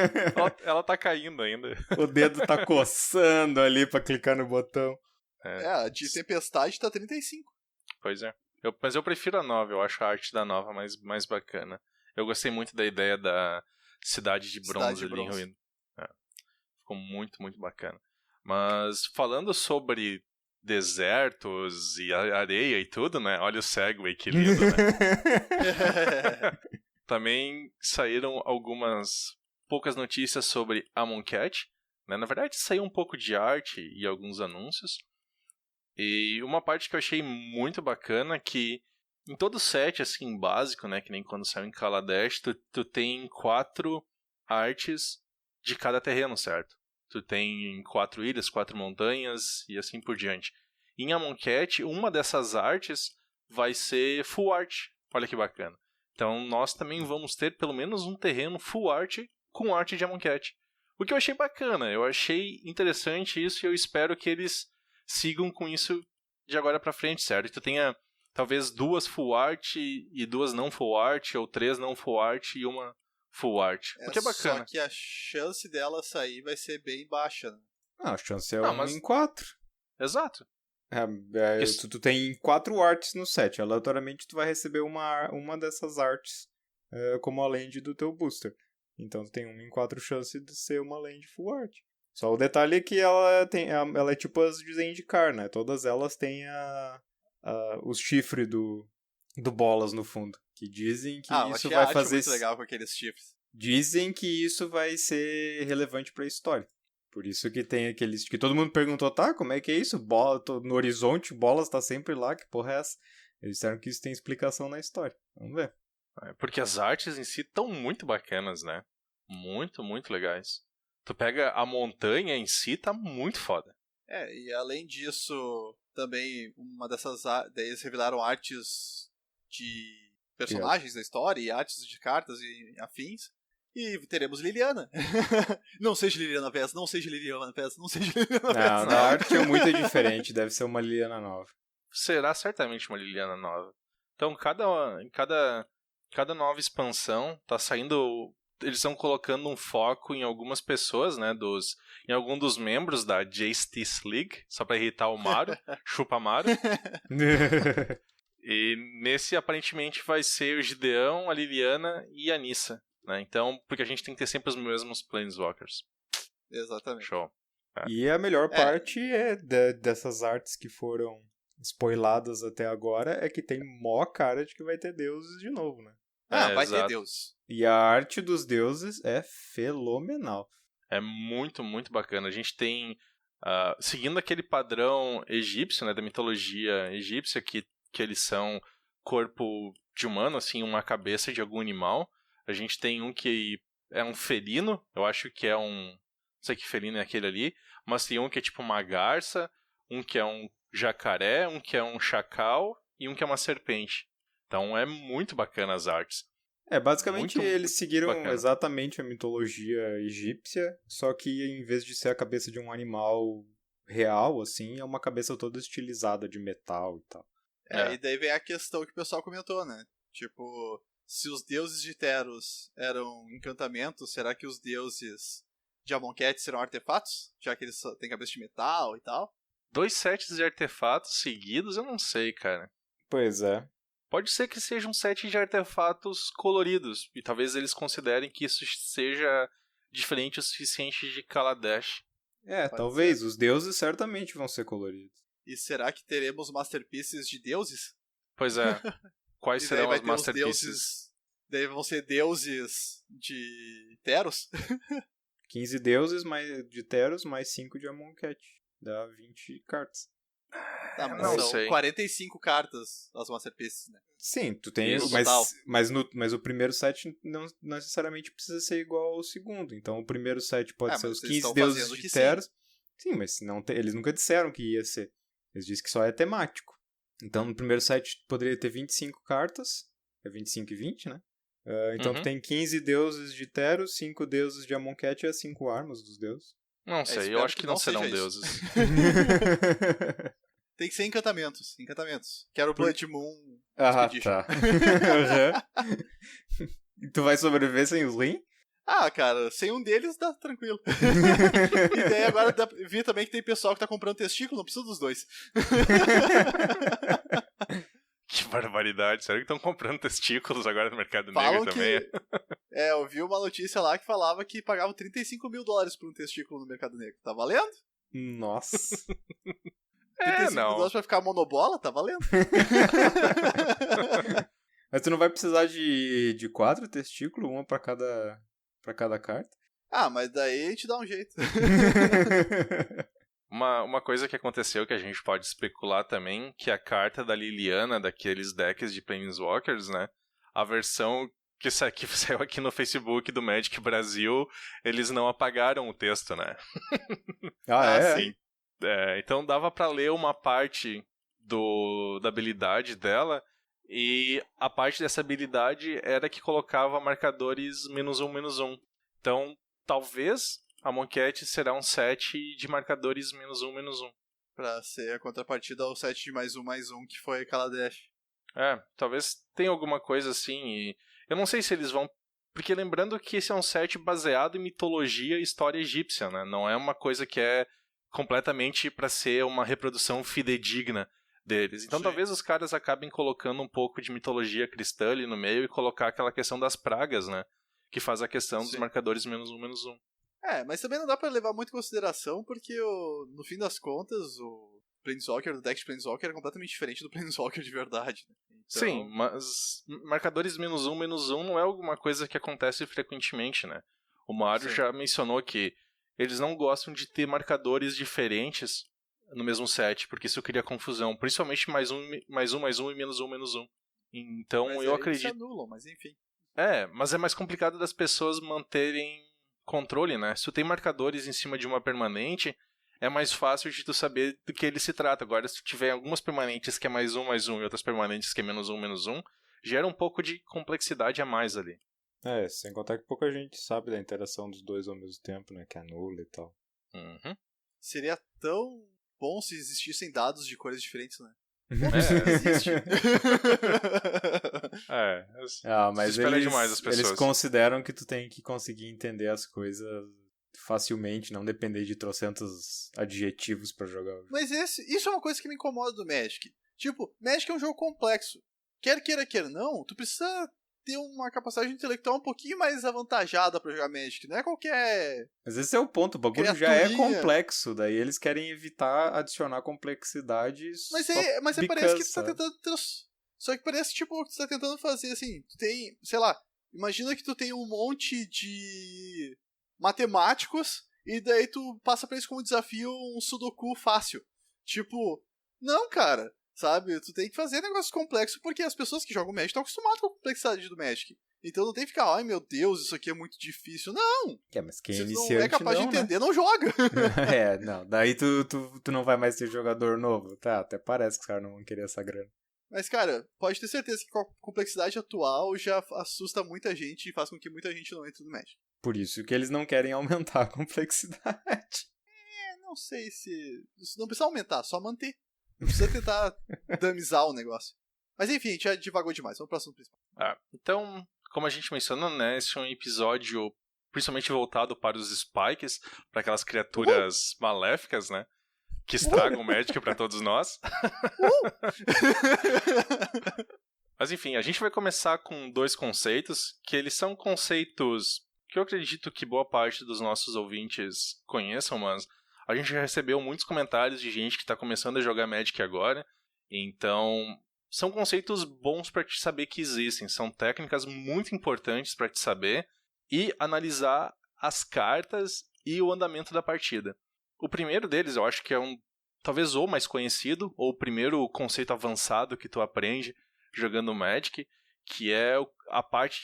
ela tá caindo ainda. O dedo tá coçando ali pra clicar no botão. A de Tempestade tá 35. Pois é. Mas eu prefiro a nova, eu acho a arte da nova mais bacana. Eu gostei muito da ideia da cidade de bronze ali em ruína. Ficou muito, muito bacana. Mas falando sobre desertos e areia e tudo, né? Olha o segue, que lindo, né? Também saíram algumas poucas notícias sobre Amonkhet, né? Na verdade, saiu um pouco de arte e alguns anúncios. E uma parte que eu achei muito bacana que em todo set, assim, básico, né? Que nem quando saiu em Kaladesh, tu tem 4 artes de cada terreno, certo? Tu tem 4 ilhas, 4 montanhas e assim por diante. Em Amonkhet, uma dessas artes vai ser full art. Olha que bacana. Então nós também vamos ter pelo menos um terreno full art com arte de Amonkhet. O que eu achei bacana, eu achei interessante isso e eu espero que eles sigam com isso de agora pra frente, certo? E tu tenha talvez 2 full art e 2 não full art, ou 3 não full art e uma full art. O que é bacana. Só que a chance dela sair vai ser bem baixa, né? A chance é 1 em 4. Exato. Tu tem 4 artes no set. Aleatoriamente tu vai receber uma dessas artes como a land do teu booster. Então tu tem 1 em 4 chance de ser uma land full art. Só o detalhe é que ela é tipo as de Zendikar, né? Todas elas têm os chifres do Bolas no fundo. Que dizem que isso vai fazer... muito legal com aqueles chifres. Dizem que isso vai ser relevante pra história. Por isso que tem aqueles... Que todo mundo perguntou, tá, como é que é isso? No horizonte, Bolas tá sempre lá, que porra é essa? Eles disseram que isso tem explicação na história. Vamos ver. Porque as artes em si estão muito bacanas, né? Muito, muito legais. Tu pega a montanha em si, tá muito foda. E além disso, também uma dessas... Daí eles revelaram artes de personagens da história e artes de cartas e afins. E teremos Liliana. Não seja Liliana Vess, não seja Liliana Vess, não seja Liliana Vess. Não, a arte é muito diferente, deve ser uma Liliana nova. Será certamente uma Liliana nova. Então, cada nova expansão tá saindo... Eles estão colocando um foco em algumas pessoas, né? Em algum dos membros da Justice League, só pra irritar o Maru, chupa Maru. E nesse, aparentemente, vai ser o Gideão, a Liliana e a Nissa, né? Então, porque a gente tem que ter sempre os mesmos Planeswalkers. Exatamente. Show. E a melhor parte dessas artes que foram spoiladas até agora é que tem mó cara de que vai ter deuses de novo, né? Vai exato. ter Deus. E a arte dos deuses é fenomenal. É muito, muito bacana. A gente tem, seguindo aquele padrão egípcio, né, da mitologia egípcia, que eles são corpo de humano, assim, uma cabeça de algum animal. A gente tem um que é um felino, eu acho que é não sei que felino é aquele ali, mas tem um que é tipo uma garça, um que é um jacaré, um que é um chacal e um que é uma serpente. Então é muito bacana as artes. Basicamente muito, eles seguiram bacana. exatamente a mitologia egípsia, só que em vez de ser a cabeça de um animal real, assim, é uma cabeça toda estilizada de metal e tal. E daí vem a questão que o pessoal comentou, né? Tipo, se os deuses de Teros eram encantamentos, será que os deuses de Amonkhet serão artefatos? Já que eles têm cabeça de metal e tal. 2 sets de artefatos seguidos, eu não sei, cara. Pois é. Pode ser que seja um set de artefatos coloridos, e talvez eles considerem que isso seja diferente o suficiente de Kaladesh. Talvez. Os deuses certamente vão ser coloridos. E será que teremos masterpieces de deuses? Pois é. Quais serão as masterpieces? Deuses, daí vão ser deuses de Teros? 15 deuses de Teros mais 5 de Amonkhet. Dá 20 cartas. Tá, mas não são sei. 45 cartas as masterpieces, né? Sim, tu tem. Isso, mas o primeiro set não necessariamente precisa ser igual ao segundo. Então o primeiro set pode ser os 15 deuses de Teros. Sim, mas eles nunca disseram que ia ser. Eles disseram que só é temático. Então no primeiro set poderia ter 25 cartas. É 25 e 20, né? Então tu tem 15 deuses de Teros, 5 deuses de Amonkhet e as 5 armas dos deuses. Não sei, eu acho que não serão deuses. Tem que ser encantamentos. Quero o Blood Moon Expedition. Tá. E tu vai sobreviver sem os Lin? Cara, sem um deles dá tranquilo. E daí agora vi também que tem pessoal que tá comprando testículo, não precisa dos dois. Que barbaridade, sério que estão comprando testículos agora no mercado negro também? Eu vi uma notícia lá que falava que pagavam $35 mil por um testículo no mercado negro. Tá valendo? Nossa. não. $35 pra ficar monobola, tá valendo. Mas tu não vai precisar de 4 testículos, uma pra cada carta? Ah, mas daí a gente dá um jeito. Uma coisa que aconteceu que a gente pode especular também, que a carta da Liliana, daqueles decks de Planeswalkers, né? A versão que saiu aqui no Facebook do Magic Brasil, eles não apagaram o texto, né? Sim. Então dava pra ler uma parte da habilidade dela, e a parte dessa habilidade era que colocava marcadores -1/-1. Então, talvez a Monquete será um set de marcadores -1/-1. Pra ser a contrapartida ao set de +1/+1 que foi Kaladesh. Talvez tenha alguma coisa assim, e eu não sei se eles vão... Porque lembrando que esse é um set baseado em mitologia e história egípcia, né? Não é uma coisa que é completamente pra ser uma reprodução fidedigna deles. Então talvez os caras acabem colocando um pouco de mitologia cristã ali no meio e colocar aquela questão das pragas, né? Que faz a questão dos marcadores -1/-1. Mas também não dá pra levar muito em consideração, porque no fim das contas, o Planeswalker, do deck de Planeswalker é completamente diferente do Planeswalker de verdade, né? Então... Sim, mas marcadores -1/-1 não é alguma coisa que acontece frequentemente, né? O Mário já mencionou que eles não gostam de ter marcadores diferentes no mesmo set, porque isso cria confusão, principalmente +1/+1 e -1/-1. Então mas eu eles acredito... se anulam, mas enfim. Mas é mais complicado das pessoas manterem controle, né? Se tu tem marcadores em cima de uma permanente, é mais fácil de tu saber do que ele se trata. Agora, se tu tiver algumas permanentes que é +1/+1 e outras permanentes que é -1/-1, gera um pouco de complexidade a mais ali. Sem contar que pouca gente sabe da interação dos dois ao mesmo tempo, né? Que anula e tal. Uhum. Seria tão bom se existissem dados de cores diferentes, né? Existe. Mas espera demais as pessoas. Eles consideram que tu tem que conseguir entender as coisas facilmente, não depender de trocentos adjetivos pra jogar. Mas isso é uma coisa que me incomoda do Magic. Tipo, Magic é um jogo complexo. Quer queira, quer não, tu precisa ter uma capacidade intelectual um pouquinho mais avantajada pra jogar Magic. Não é qualquer... Mas esse é o ponto, o bagulho já é complexo, daí eles querem evitar adicionar complexidade. Mas parece que tu tá tentando... Só que parece tipo que tu tá tentando fazer assim, tu tem, sei lá, imagina que tu tem um monte de matemáticos e daí tu passa pra eles como desafio um sudoku fácil. Tipo, não, cara, sabe? Tu tem que fazer negócio complexo porque as pessoas que jogam Magic estão acostumadas com a complexidade do Magic. Então não tem que ficar, ai meu Deus, isso aqui é muito difícil. Não! Mas quem se é tu iniciante, não é capaz de entender, não joga! Não. Daí tu não vai mais ter jogador novo. Tá, até parece que os caras não vão querer essa grana. Mas, cara, pode ter certeza que a complexidade atual já assusta muita gente e faz com que muita gente não entre no Magic. Por isso que eles não querem aumentar a complexidade. Não sei se... Isso não precisa aumentar, só manter. Não precisa tentar damizar o negócio. Mas enfim, a gente já divagou demais. Vamos pro assunto principal. Então, como a gente mencionou, né, esse é um episódio principalmente voltado para os Spikes, para aquelas criaturas maléficas, né? Que estragam o Magic para todos nós. Mas enfim, a gente vai começar com 2 conceitos, que eles são conceitos que eu acredito que boa parte dos nossos ouvintes conheçam, mas a gente já recebeu muitos comentários de gente que está começando a jogar Magic agora. Então, são conceitos bons para te saber que existem, são técnicas muito importantes para te saber e analisar as cartas e o andamento da partida. O primeiro deles, eu acho que é talvez o mais conhecido, ou o primeiro conceito avançado que tu aprende jogando Magic, que é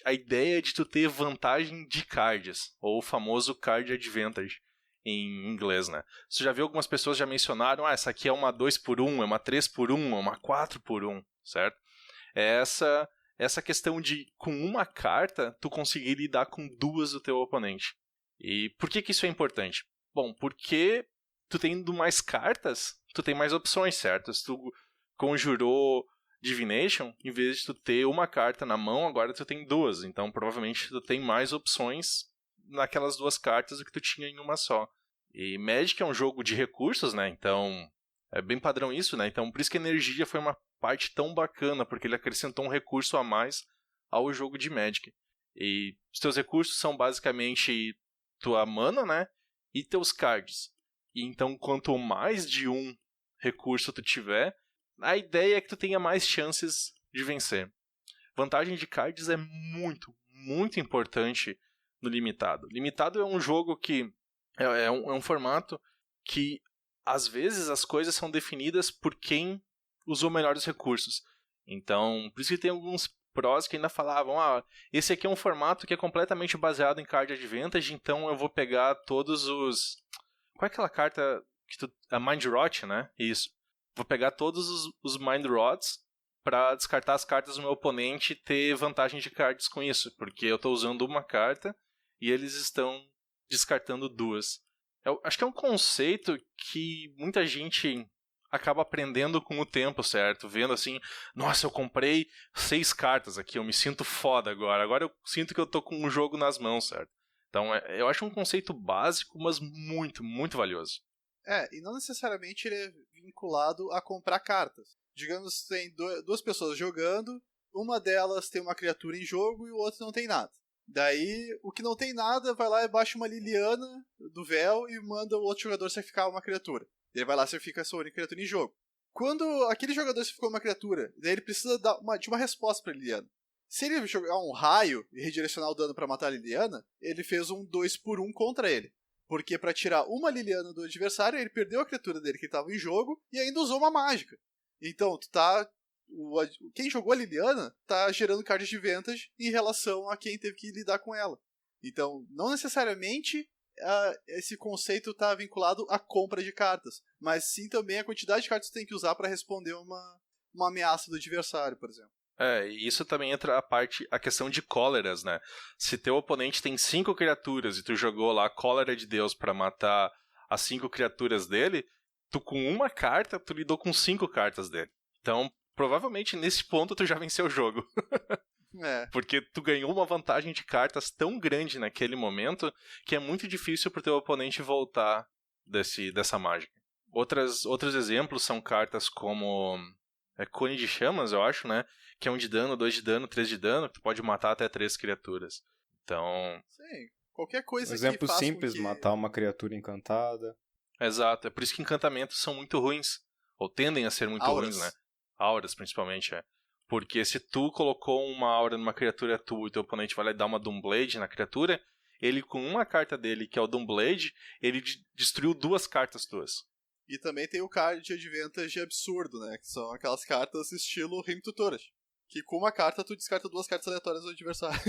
a ideia de tu ter vantagem de cards, ou o famoso card advantage em inglês, né? Você já viu algumas pessoas já mencionaram, essa aqui é uma 2x1, é uma 3x1, é uma 4x1, certo? É essa questão de, com uma carta, tu conseguir lidar com 2 do teu oponente. E por que isso é importante? Bom, porque tu tendo mais cartas, tu tem mais opções, certo? Se tu conjurou Divination, em vez de tu ter uma carta na mão, agora tu tem 2. Então, provavelmente, tu tem mais opções naquelas 2 cartas do que tu tinha em uma só. E Magic é um jogo de recursos, né? Então, é bem padrão isso, né? Então, por isso que a energia foi uma parte tão bacana, porque ele acrescentou um recurso a mais ao jogo de Magic. E os teus recursos são basicamente tua mana, né? E teus cards. E então, quanto mais de um recurso tu tiver, a ideia é que tu tenha mais chances de vencer. Vantagem de cards é muito, muito importante no limitado. Limitado é um jogo que é um formato que às vezes as coisas são definidas por quem usou melhores recursos. Então, por isso que tem alguns prós que ainda falavam, esse aqui é um formato que é completamente baseado em card advantage, então eu vou pegar todos os... Qual é aquela carta que tu... A Mind Rot, né? Isso. Vou pegar todos os Mind Rots para descartar as cartas do meu oponente e ter vantagem de cards com isso, porque eu estou usando uma carta e eles estão descartando duas. Eu acho que é um conceito que muita gente acaba aprendendo com o tempo, certo? Vendo assim, nossa, eu comprei 6 cartas aqui, eu me sinto foda agora eu sinto que eu tô com um jogo nas mãos, certo? Então, eu acho um conceito básico, mas muito, muito valioso. E não necessariamente ele é vinculado a comprar cartas. Digamos que tem duas pessoas jogando, uma delas tem uma criatura em jogo e o outro não tem nada. Daí, o que não tem nada vai lá e baixa uma Liliana do véu e manda o outro jogador sacrificar uma criatura. Ele vai lá e sacrifica a sua única criatura em jogo. Quando aquele jogador sacrificou uma criatura, daí ele precisa de uma resposta para a Liliana. Se ele jogar um raio e redirecionar o dano para matar a Liliana, ele fez um 2/1 contra ele. Porque para tirar uma Liliana do adversário, ele perdeu a criatura dele que estava em jogo e ainda usou uma mágica. Então, quem jogou a Liliana tá gerando card advantage em relação a quem teve que lidar com ela. Então, não necessariamente esse conceito está vinculado à compra de cartas, mas sim também a quantidade de cartas que você tem que usar para responder uma ameaça do adversário, por exemplo. E isso também entra a questão de cóleras, né? Se teu oponente tem 5 criaturas e tu jogou lá a cólera de Deus para matar as 5 criaturas dele, tu com uma carta, tu lidou com 5 cartas dele. Então, provavelmente nesse ponto tu já venceu o jogo. Porque tu ganhou uma vantagem de cartas tão grande naquele momento que é muito difícil pro teu oponente voltar dessa mágica. Outros exemplos são cartas como Cone de Chamas, eu acho, né? Que é 1 de dano, 2 de dano, 3 de dano, que tu pode matar até 3 criaturas. Então... Sim, qualquer coisa que exemplo simples, matar uma criatura encantada. Exato, é por isso que encantamentos são muito ruins. Ou tendem a ser muito ruins, né? Auras, principalmente, Porque se tu colocou uma aura numa criatura tua e teu oponente vai lá e dar uma Doomblade na criatura, ele com uma carta dele, que é o Doomblade, ele destruiu 2 cartas tuas. E também tem o card de advantage absurdo, né? Que são aquelas cartas estilo Rim Tutoras. Que com uma carta tu descarta 2 cartas aleatórias do adversário.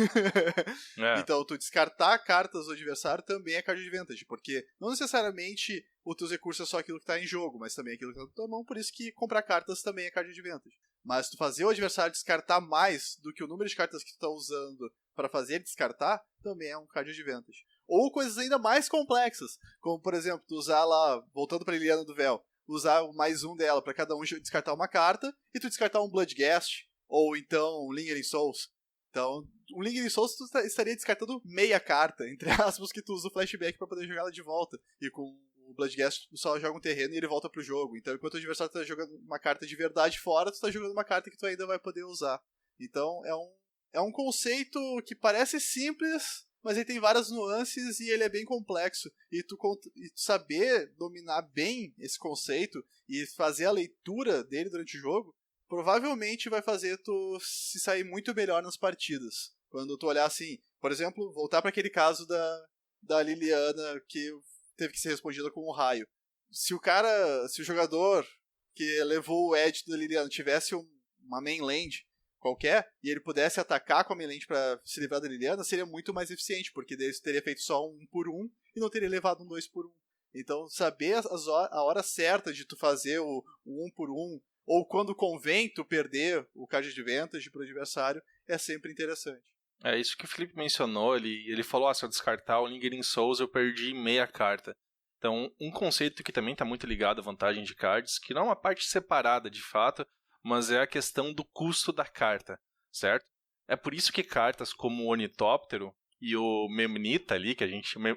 Então tu descartar cartas do adversário também é card de advantage, porque não necessariamente os teus recursos é só aquilo que tá em jogo, mas também aquilo que tá na tua mão, por isso que comprar cartas também é card de advantage. Mas tu fazer o adversário descartar mais do que o número de cartas que tu tá usando para fazer ele descartar, também é um card de advantage. Ou coisas ainda mais complexas, como por exemplo, tu usar lá, voltando pra Liliana do Véu, usar o +1 dela para cada um descartar uma carta, e tu descartar um Bloodghast, ou então Lingering Souls. Então, um Lingering Souls tu estaria descartando meia carta, entre aspas, que tu usa o flashback para poder jogar ela de volta. E com o Bloodghast tu só joga um terreno e ele volta pro jogo. Então, enquanto o adversário tá jogando uma carta de verdade fora, tu tá jogando uma carta que tu ainda vai poder usar. Então, é um conceito que parece simples, mas ele tem várias nuances e ele é bem complexo. E tu saber dominar bem esse conceito e fazer a leitura dele durante o jogo, provavelmente vai fazer tu se sair muito melhor nas partidas. Quando tu olhar assim, por exemplo, voltar para aquele caso da Liliana que teve que ser respondida com um raio. Se o jogador que levou o edge da Liliana tivesse uma mainland qualquer, e ele pudesse atacar com a mainland para se livrar da Liliana, seria muito mais eficiente, porque daí você teria feito só um 1/1 e não teria levado um 2/1. Então, saber a hora certa de tu fazer o 1/1, ou quando convém tu perder o card de advantage pro adversário, é sempre interessante. É isso que o Felipe mencionou, ele falou, se eu descartar o Lingering Souls, eu perdi meia carta. Então, um conceito que também está muito ligado à vantagem de cards, que não é uma parte separada de fato, mas é a questão do custo da carta, certo? É por isso que cartas como o Ornitóptero e o Memnita ali,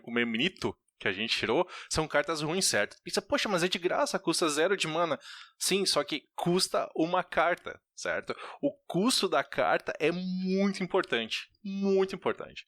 o Memnito, que a gente tirou, são cartas ruins, certo? Pensa, poxa, mas é de graça, custa 0 de mana. Sim, só que custa uma carta, certo? O custo da carta é muito importante. Muito importante.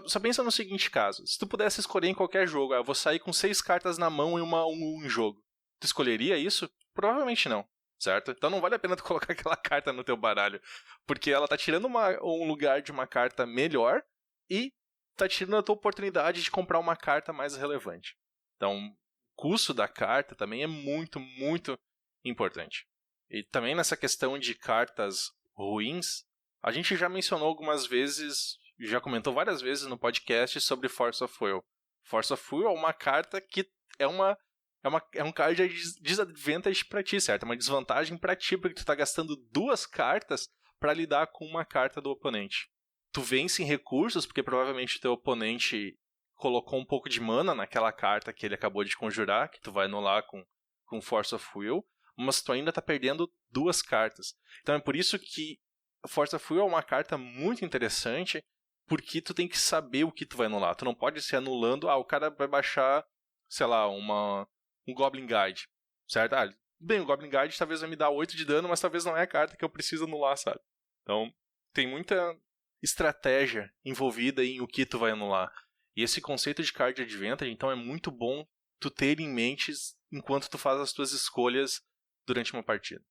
Só pensa no seguinte caso. Se tu pudesse escolher em qualquer jogo, eu vou sair com 6 cartas na mão e uma 1 em jogo. tu escolheria isso? Provavelmente não, certo? Então não vale a pena tu colocar aquela carta no teu baralho, porque ela tá tirando um lugar de uma carta melhor e tá tirando a tua oportunidade de comprar uma carta mais relevante. Então, o custo da carta também é muito, muito importante. E também nessa questão de cartas ruins, a gente já mencionou algumas vezes, já comentou várias vezes no podcast sobre Force of Will. Force of Will é uma carta que é um card de disadvantage pra ti, certo? É uma desvantagem pra ti, porque tu tá gastando 2 cartas pra lidar com uma carta do oponente. Tu vence em recursos, porque provavelmente o teu oponente colocou um pouco de mana naquela carta que ele acabou de conjurar, que tu vai anular com Force of Will, mas tu ainda tá perdendo 2 cartas. Então é por isso que Force of Will é uma carta muito interessante, porque tu tem que saber o que tu vai anular. Tu não pode ser anulando, o cara vai baixar, sei lá, um Goblin Guide, certo? Bem, o Goblin Guide talvez vai me dar 8 de dano, mas talvez não é a carta que eu preciso anular, sabe? Então, tem muita estratégia envolvida em o que tu vai anular. E esse conceito de card advantage, então, é muito bom tu ter em mente enquanto tu faz as tuas escolhas durante uma partida.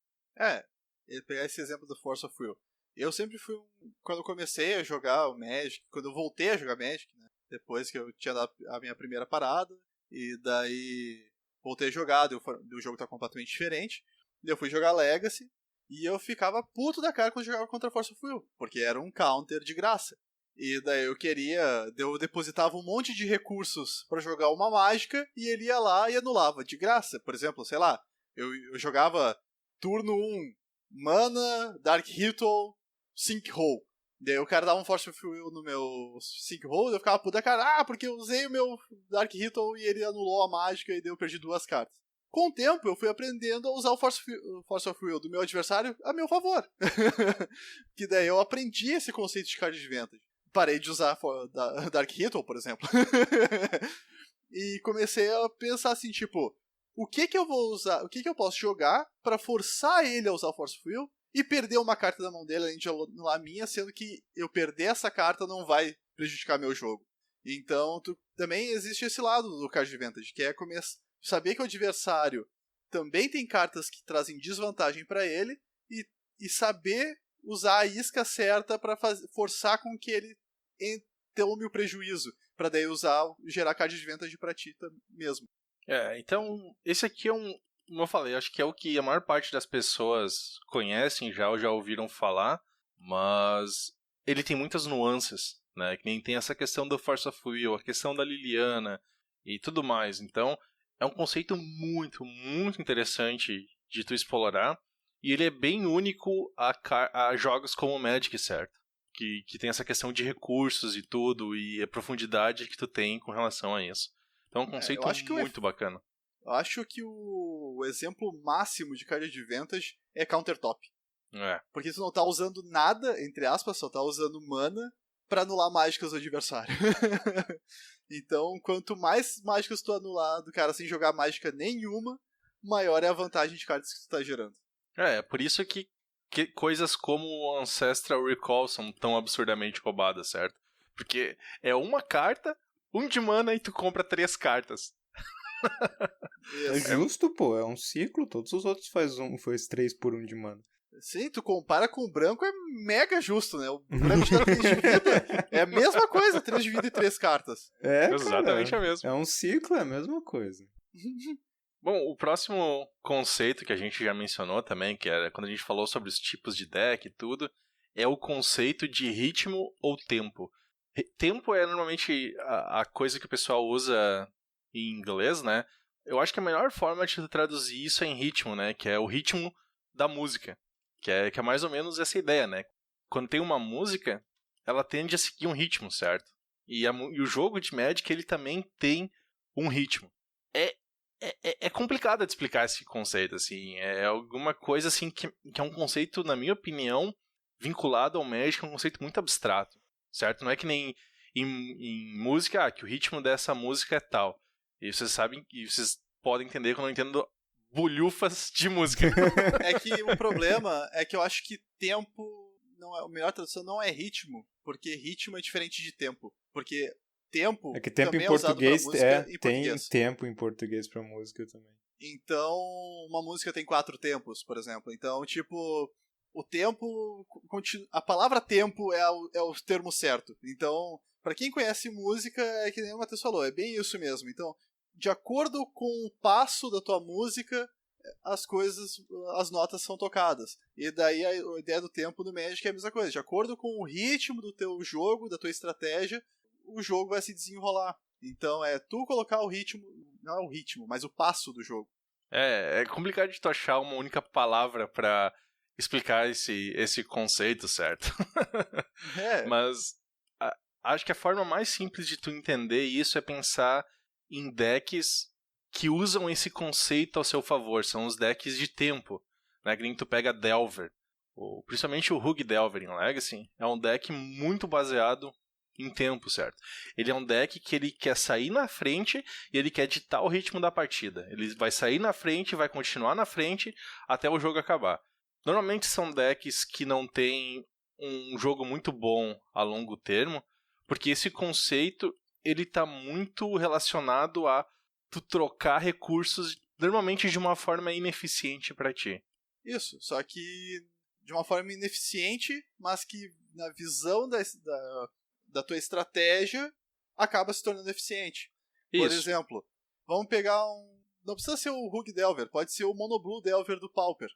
Pegar esse exemplo do Force of Will. Eu sempre fui quando eu comecei a jogar o Magic, quando eu voltei a jogar Magic, né? Depois que eu tinha dado a minha primeira parada, e daí voltei a jogar, o jogo tá completamente diferente. Eu fui jogar Legacy, e eu ficava puto da cara quando jogava contra Force of Will, porque era um counter de graça. E daí eu depositava um monte de recursos pra jogar uma mágica, e ele ia lá e anulava de graça. Por exemplo, sei lá, eu jogava turno 1, Mana, Dark Ritual, Sinkhole. Daí o cara dava um Force of Will no meu Sinkhole, eu ficava puto da cara, porque eu usei o meu Dark Ritual e ele anulou a mágica e daí eu perdi 2 cartas. Com o tempo, eu fui aprendendo a usar o Force of Will do meu adversário a meu favor. Que daí eu aprendi esse conceito de card advantage. Parei de usar Dark Ritual, por exemplo. E comecei a pensar assim, tipo, o que eu vou usar, o que eu posso jogar pra forçar ele a usar o Force of Will e perder uma carta da mão dele além de anular a minha, sendo que eu perder essa carta não vai prejudicar meu jogo. Então, também existe esse lado do card advantage, que é saber que o adversário também tem cartas que trazem desvantagem pra ele e saber usar a isca certa pra forçar com que ele tome o prejuízo, pra daí gerar card advantage pra ti mesmo. Então, esse aqui é como eu falei, acho que é o que a maior parte das pessoas conhecem já ou já ouviram falar, mas ele tem muitas nuances, né? Que nem tem essa questão do Force of Will, a questão da Liliana e tudo mais. Então, é um conceito muito, muito interessante de tu explorar, e ele é bem único a jogos como o Magic, certo? Que tem essa questão de recursos e tudo, e a profundidade que tu tem com relação a isso. Então é um conceito muito bacana. Eu acho que o exemplo máximo de card advantage é countertop. Porque tu não tá usando nada, entre aspas, só tá usando mana pra anular mágicas do adversário. Então, quanto mais mágicas tu anular do cara sem jogar mágica nenhuma, maior é a vantagem de cartas que tu tá gerando. Por isso que coisas como o Ancestral Recall são tão absurdamente roubadas, certo? Porque é uma carta, 1 de mana e tu compra 3 cartas. É justo, pô. É um ciclo. Todos os outros faz 3 por 1 de mana. Sim, tu compara com o branco, é mega justo, né? O branco te dá 3 de vida. É a mesma coisa, 3 de vida e 3 cartas. Exatamente a mesma. É um ciclo, é a mesma coisa. Bom, o próximo conceito que a gente já mencionou também, que era quando a gente falou sobre os tipos de deck e tudo, é o conceito de ritmo ou tempo. Tempo é normalmente a coisa que o pessoal usa em inglês, né? Eu acho que a melhor forma de traduzir isso é em ritmo, né? Que é o ritmo da música. Que é mais ou menos essa ideia, né? Quando tem uma música, ela tende a seguir um ritmo, certo? E o jogo de Magic, ele também tem um ritmo. É complicado de explicar esse conceito, assim. É alguma coisa, assim, que é um conceito, na minha opinião, vinculado ao Magic, é um conceito muito abstrato, certo? Não é que nem em música, que o ritmo dessa música é tal. E vocês sabem, e vocês podem entender que eu não entendo bolhufas de música. É que o problema é que eu acho que tempo não é, a melhor tradução não é ritmo, porque ritmo é diferente de tempo. Porque tempo é que tempo também em português é usado pra música em tem português. tempo em português pra música também. Então, uma música tem 4 tempos, por exemplo. Então, tipo, o tempo... A palavra tempo é o termo certo. Então, pra quem conhece música, é que nem o Matheus falou, é bem isso mesmo. Então, de acordo com o passo da tua música, as notas são tocadas. E daí a ideia do tempo do Magic é a mesma coisa. De acordo com o ritmo do teu jogo, da tua estratégia, o jogo vai se desenrolar. Então é tu colocar o ritmo, não é o ritmo, mas o passo do jogo. É complicado de tu achar uma única palavra pra explicar esse conceito, certo? Mas acho que a forma mais simples de tu entender isso é pensar em decks que usam esse conceito ao seu favor. São os decks de tempo, né? Que nem tu pega Delver, principalmente o Rogue Delver em Legacy, é um deck muito baseado em tempo, certo? Ele é um deck que ele quer sair na frente e ele quer ditar o ritmo da partida. Ele vai sair na frente e vai continuar na frente até o jogo acabar. Normalmente são decks que não têm um jogo muito bom a longo termo, porque esse conceito ele está muito relacionado a tu trocar recursos normalmente de uma forma ineficiente para ti. Isso, só que de uma forma ineficiente, mas que na visão da tua estratégia acaba se tornando eficiente. Isso. Por exemplo, vamos pegar não precisa ser o Rogue Delver, pode ser o Mono Blue Delver do Pauper,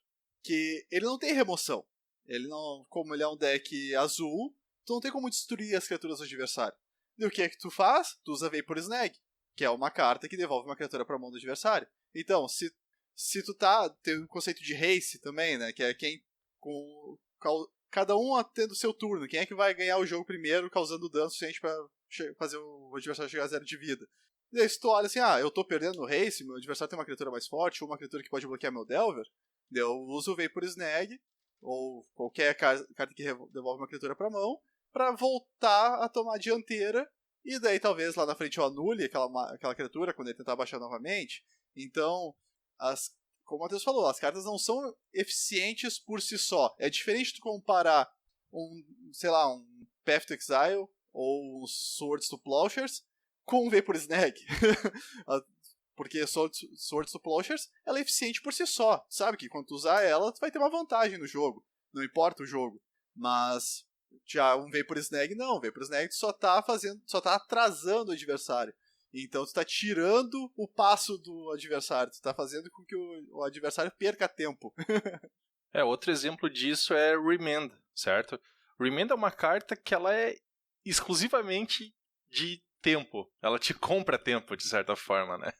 que ele não tem remoção. Ele não, como ele é um deck azul, tu não tem como destruir as criaturas do adversário. E o que é que tu faz? Tu usa Vapor Snag, que é uma carta que devolve uma criatura para a mão do adversário. Então, se tu tem um conceito de race também, né, que é quem cada um tendo seu turno, quem é que vai ganhar o jogo primeiro, causando dano suficiente para fazer o adversário chegar a 0 de vida. E aí se tu olha assim, eu tô perdendo no race, meu adversário tem uma criatura mais forte, ou uma criatura que pode bloquear meu Delver, eu uso o Vapor Snag, ou qualquer carta que devolve uma criatura pra mão, pra voltar a tomar a dianteira, e daí talvez lá na frente eu anule aquela criatura quando ele tentar baixar novamente. Então, como o Matheus falou, as cartas não são eficientes por si só. É diferente de comparar um Path to Exile ou um Swords to Plowshares com um Vapor Snag. Porque Swords to Plowshares, ela é eficiente por si só. Sabe que quando tu usar ela, tu vai ter uma vantagem no jogo. Não importa o jogo. Mas já um Vapor Snag não. O Vapor Snag só tá atrasando o adversário. Então tu tá tirando o passo do adversário. Tu tá fazendo com que o adversário perca tempo. Outro exemplo disso é Remand, certo? Remand é uma carta que ela é exclusivamente de tempo. Ela te compra tempo, de certa forma, né?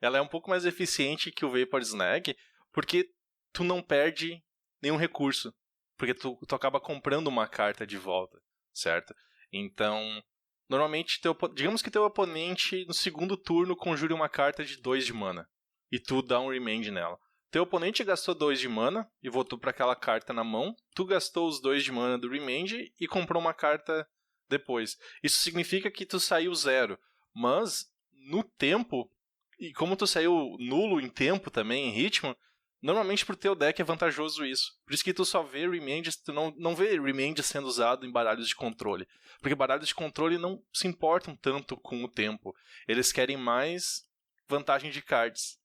Ela é um pouco mais eficiente que o Vapor Snag, porque tu não perde nenhum recurso. Porque tu acaba comprando uma carta de volta, certo? Então, normalmente, digamos que teu oponente no segundo turno conjure uma carta de 2 de mana. E tu dá um Remand nela. Teu oponente gastou 2 de mana e voltou para aquela carta na mão. Tu gastou os 2 de mana do Remand e comprou uma carta depois. Isso significa que tu saiu 0. Mas, no tempo, e como tu saiu nulo em tempo também, em ritmo, normalmente pro teu deck é vantajoso isso. Por isso que tu só vê Remand, tu não vê Remand sendo usado em baralhos de controle. Porque baralhos de controle não se importam tanto com o tempo. Eles querem mais vantagem de cards.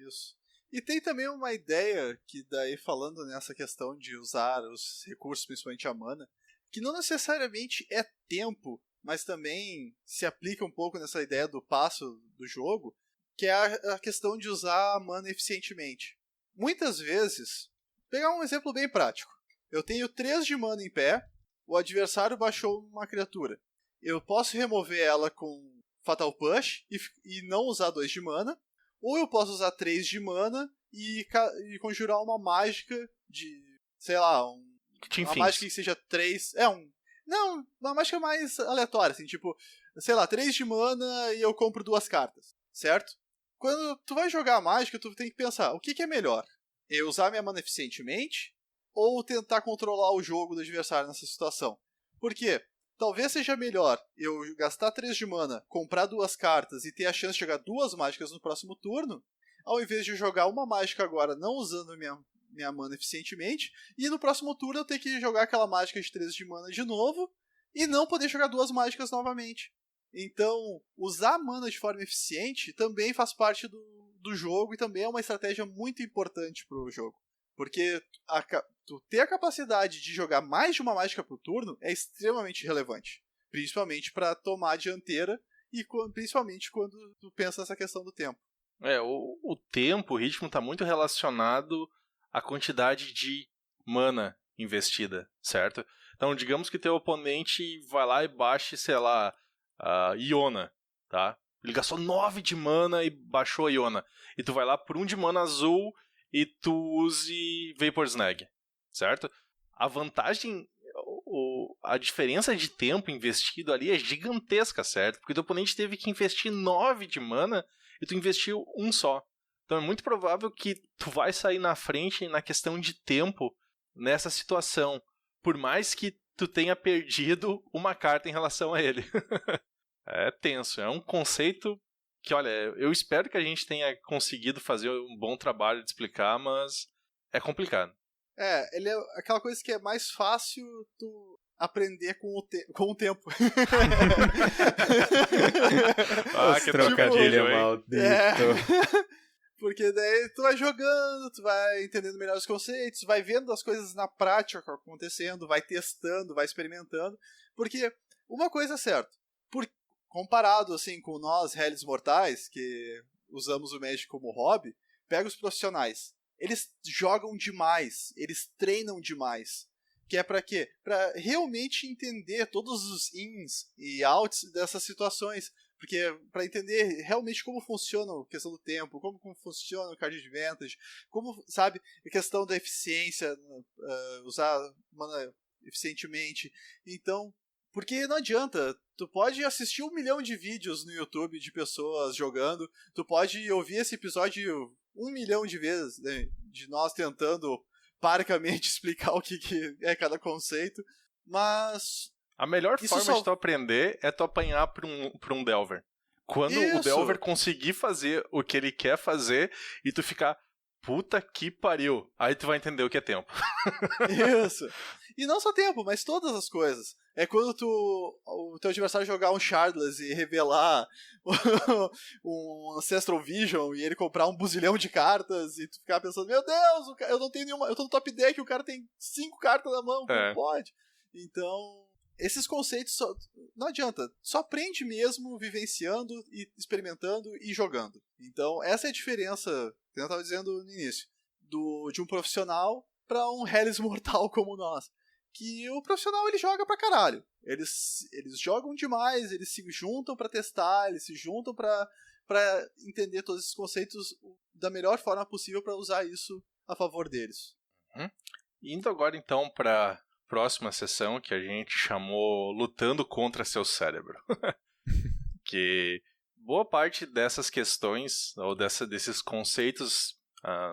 Isso. E tem também uma ideia que daí falando nessa questão de usar os recursos, principalmente a mana, que não necessariamente é tempo, mas também se aplica um pouco nessa ideia do passo do jogo, que é a questão de usar a mana eficientemente. Muitas vezes, pegar um exemplo bem prático. Eu tenho 3 de mana em pé, o adversário baixou uma criatura. Eu posso remover ela com Fatal Push e não usar 2 de mana, ou eu posso usar 3 de mana e conjurar uma mágica de, sei lá, uma mágica que seja 3... Não, uma mágica mais aleatória, assim, tipo, sei lá, 3 de mana e eu compro 2 cartas, certo? Quando tu vai jogar a mágica, tu tem que pensar, o que é melhor? Eu usar minha mana eficientemente ou tentar controlar o jogo do adversário nessa situação? Por quê? Talvez seja melhor eu gastar 3 de mana, comprar 2 cartas e ter a chance de jogar 2 mágicas no próximo turno, ao invés de jogar uma mágica agora não usando minha mana eficientemente, e no próximo turno eu ter que jogar aquela mágica de 3 de mana de novo, e não poder jogar 2 mágicas novamente. Então, usar a mana de forma eficiente também faz parte do do jogo e também é uma estratégia muito importante pro jogo. Porque tu ter a capacidade de jogar mais de uma mágica por turno é extremamente relevante. Principalmente para tomar a dianteira e principalmente quando tu pensa nessa questão do tempo. O tempo, o ritmo tá muito relacionado à quantidade de mana investida, certo? Então, digamos que teu oponente vai lá e baixe, sei lá, a Iona, tá? Ele gastou 9 de mana e baixou a Iona. E tu vai lá por 1 de mana azul e tu use Vapor Snag, certo? A vantagem, a diferença de tempo investido ali é gigantesca, certo? Porque teu oponente teve que investir 9 de mana e tu investiu 1 só. Então é muito provável que tu vai sair na frente na questão de tempo nessa situação, por mais que tu tenha perdido uma carta em relação a ele. É tenso, é um conceito que, olha, eu espero que a gente tenha conseguido fazer um bom trabalho de explicar, mas é complicado. Ele é aquela coisa que é mais fácil tu aprender com o tempo. Que trocadilho maldito. Porque daí tu vai jogando, tu vai entendendo melhor os conceitos, vai vendo as coisas na prática acontecendo, vai testando, vai experimentando. Porque uma coisa é certa, comparado assim com nós, réis mortais, que usamos o Magic como hobby, pega os profissionais. Eles jogam demais, eles treinam demais. Que é pra quê? Pra realmente entender todos os ins e outs dessas situações. Porque pra entender realmente como funciona a questão do tempo, como funciona o card advantage, como, sabe, a questão da eficiência, usar mana eficientemente. Então, porque não adianta, tu pode assistir 1 milhão de vídeos no YouTube de pessoas jogando, tu pode ouvir esse episódio 1 milhão de vezes, né, de nós tentando parcamente explicar o que é cada conceito, mas... A melhor forma de tu aprender é tu apanhar pra um Delver. Quando o Delver conseguir fazer o que ele quer fazer e tu ficar, puta que pariu, aí tu vai entender o que é tempo. Isso. E não só tempo, mas todas as coisas. É quando o teu adversário jogar um Shardless e revelar um Ancestral Vision e ele comprar 1 buzilhão de cartas e tu ficar pensando, meu Deus, eu não tenho nenhuma, eu tô no top deck e o cara tem 5 cartas na mão, como pode? Então, esses conceitos não adianta, só aprende mesmo vivenciando e experimentando e jogando. Então, essa é a diferença, que eu estava dizendo no início, de um profissional para um Hellis mortal como nós. Que o profissional ele joga pra caralho. Eles jogam demais, eles se juntam pra testar, eles se juntam pra entender todos esses conceitos da melhor forma possível pra usar isso a favor deles. Indo agora então pra próxima sessão que a gente chamou Lutando contra seu cérebro. Que boa parte dessas questões ou desses conceitos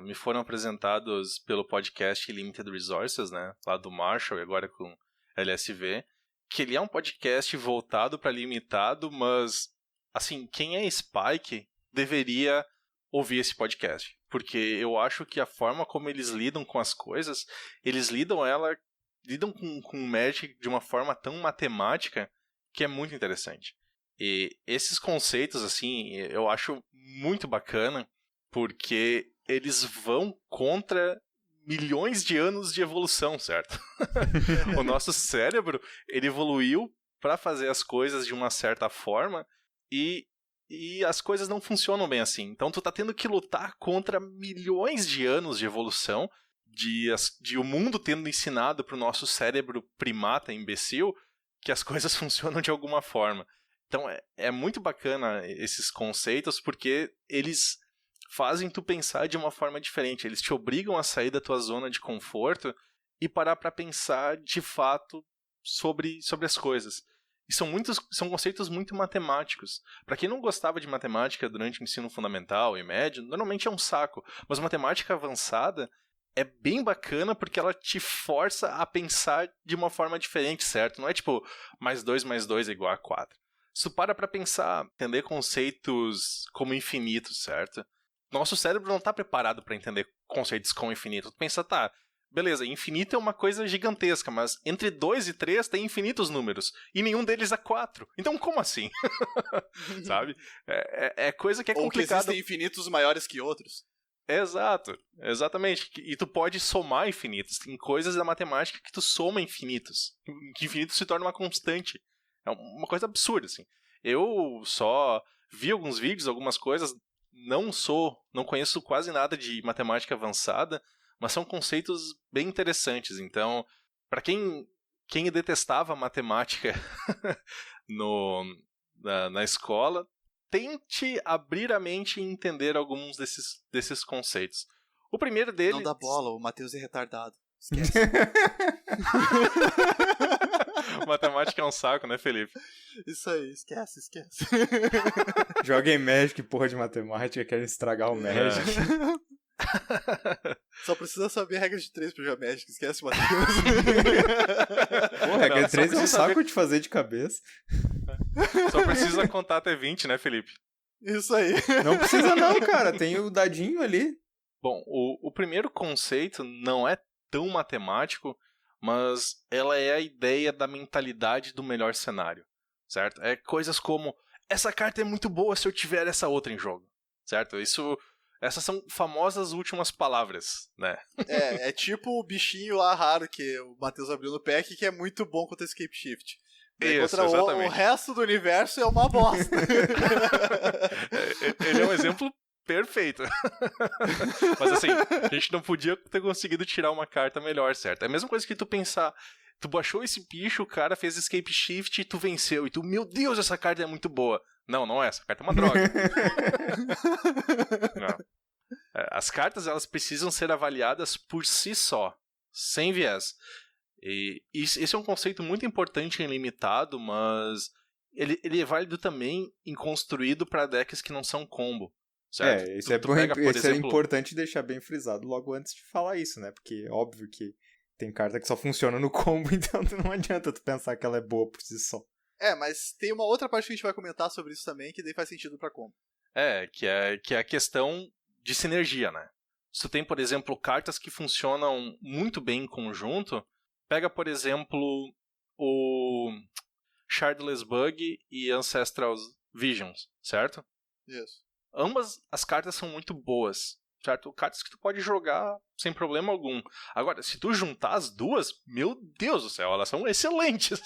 me foram apresentados pelo podcast Limited Resources, né, lá do Marshall e agora com LSV, que ele é um podcast voltado para limitado, mas assim, quem é Spike deveria ouvir esse podcast, porque eu acho que a forma como eles lidam com as coisas, eles lidam com o Magic de uma forma tão matemática que é muito interessante. E esses conceitos, assim, eu acho muito bacana, porque eles vão contra milhões de anos de evolução, certo? O nosso cérebro, ele evoluiu para fazer as coisas de uma certa forma e as coisas não funcionam bem assim. Então tu tá tendo que lutar contra milhões de anos de evolução, de o mundo tendo ensinado pro nosso cérebro primata, imbecil, que as coisas funcionam de alguma forma. Então é muito bacana esses conceitos, porque eles fazem tu pensar de uma forma diferente. Eles te obrigam a sair da tua zona de conforto e parar para pensar de fato sobre as coisas. E são conceitos muito matemáticos. Para quem não gostava de matemática durante o ensino fundamental e médio, normalmente é um saco. Mas matemática avançada é bem bacana porque ela te força a pensar de uma forma diferente, certo? Não é tipo, mais 2 é igual a 4. Se tu para pra pensar, entender conceitos como infinito, certo? Nosso cérebro não está preparado para entender conceitos como infinito. Tu pensa, tá, beleza, infinito é uma coisa gigantesca, mas entre 2 e 3 tem infinitos números, e nenhum deles é 4. Então como assim? Sabe? É coisa que é complicada. Ou que existem infinitos maiores que outros. Exato, exatamente. E tu pode somar infinitos. Tem coisas da matemática que tu soma infinitos. Que infinito se torna uma constante. É uma coisa absurda, assim. Eu só vi alguns vídeos, algumas coisas, não conheço quase nada de matemática avançada, mas são conceitos bem interessantes. Então, para quem detestava matemática na escola, tente abrir a mente e entender alguns desses conceitos. O primeiro deles... Não dá bola, o Matheus é retardado. Esquece. Matemática é um saco, né, Felipe? Isso aí, esquece. Joguem Magic, porra de matemática, querem estragar o Magic. Só precisa saber a regra de 3 pro jogar Magic, esquece o Matheus. Porra, regra de 3 é um saco de fazer de cabeça. Só precisa contar até 20, né, Felipe? Isso aí. Não precisa não, cara, tem o dadinho ali. Bom, o primeiro conceito não é tão matemático, mas ela é a ideia da mentalidade do melhor cenário, certo? É coisas como, essa carta é muito boa se eu tiver essa outra em jogo, certo? Essas são famosas últimas palavras, né? É tipo o bichinho lá raro que o Matheus abriu no pack, que é muito bom contra Escape Shift. Isso, contra exatamente. O resto do universo é uma bosta. Ele é um exemplo perfeito. Mas assim, a gente não podia ter conseguido tirar uma carta melhor, certo? É a mesma coisa que tu pensar, tu baixou esse bicho, o cara fez Escape Shift e tu venceu. E tu, meu Deus, essa carta é muito boa. Não é, essa carta é uma droga. Não. As cartas, elas precisam ser avaliadas por si só, sem viés. E esse é um conceito muito importante em limitado, mas ele é válido também em construído para decks que não são combo. Certo? Isso é importante deixar bem frisado logo antes de falar isso, né? Porque óbvio que tem carta que só funciona no combo, então não adianta tu pensar que ela é boa por si só. Mas tem uma outra parte que a gente vai comentar sobre isso também, que daí faz sentido pra combo. Que é a questão de sinergia, né? Se tu tem, por exemplo, cartas que funcionam muito bem em conjunto, pega, por exemplo, o Shardless Bug e Ancestral Visions, certo? Isso. Ambas as cartas são muito boas, certo? Cartas que tu pode jogar sem problema algum. Agora, se tu juntar as duas, meu Deus do céu, elas são excelentes.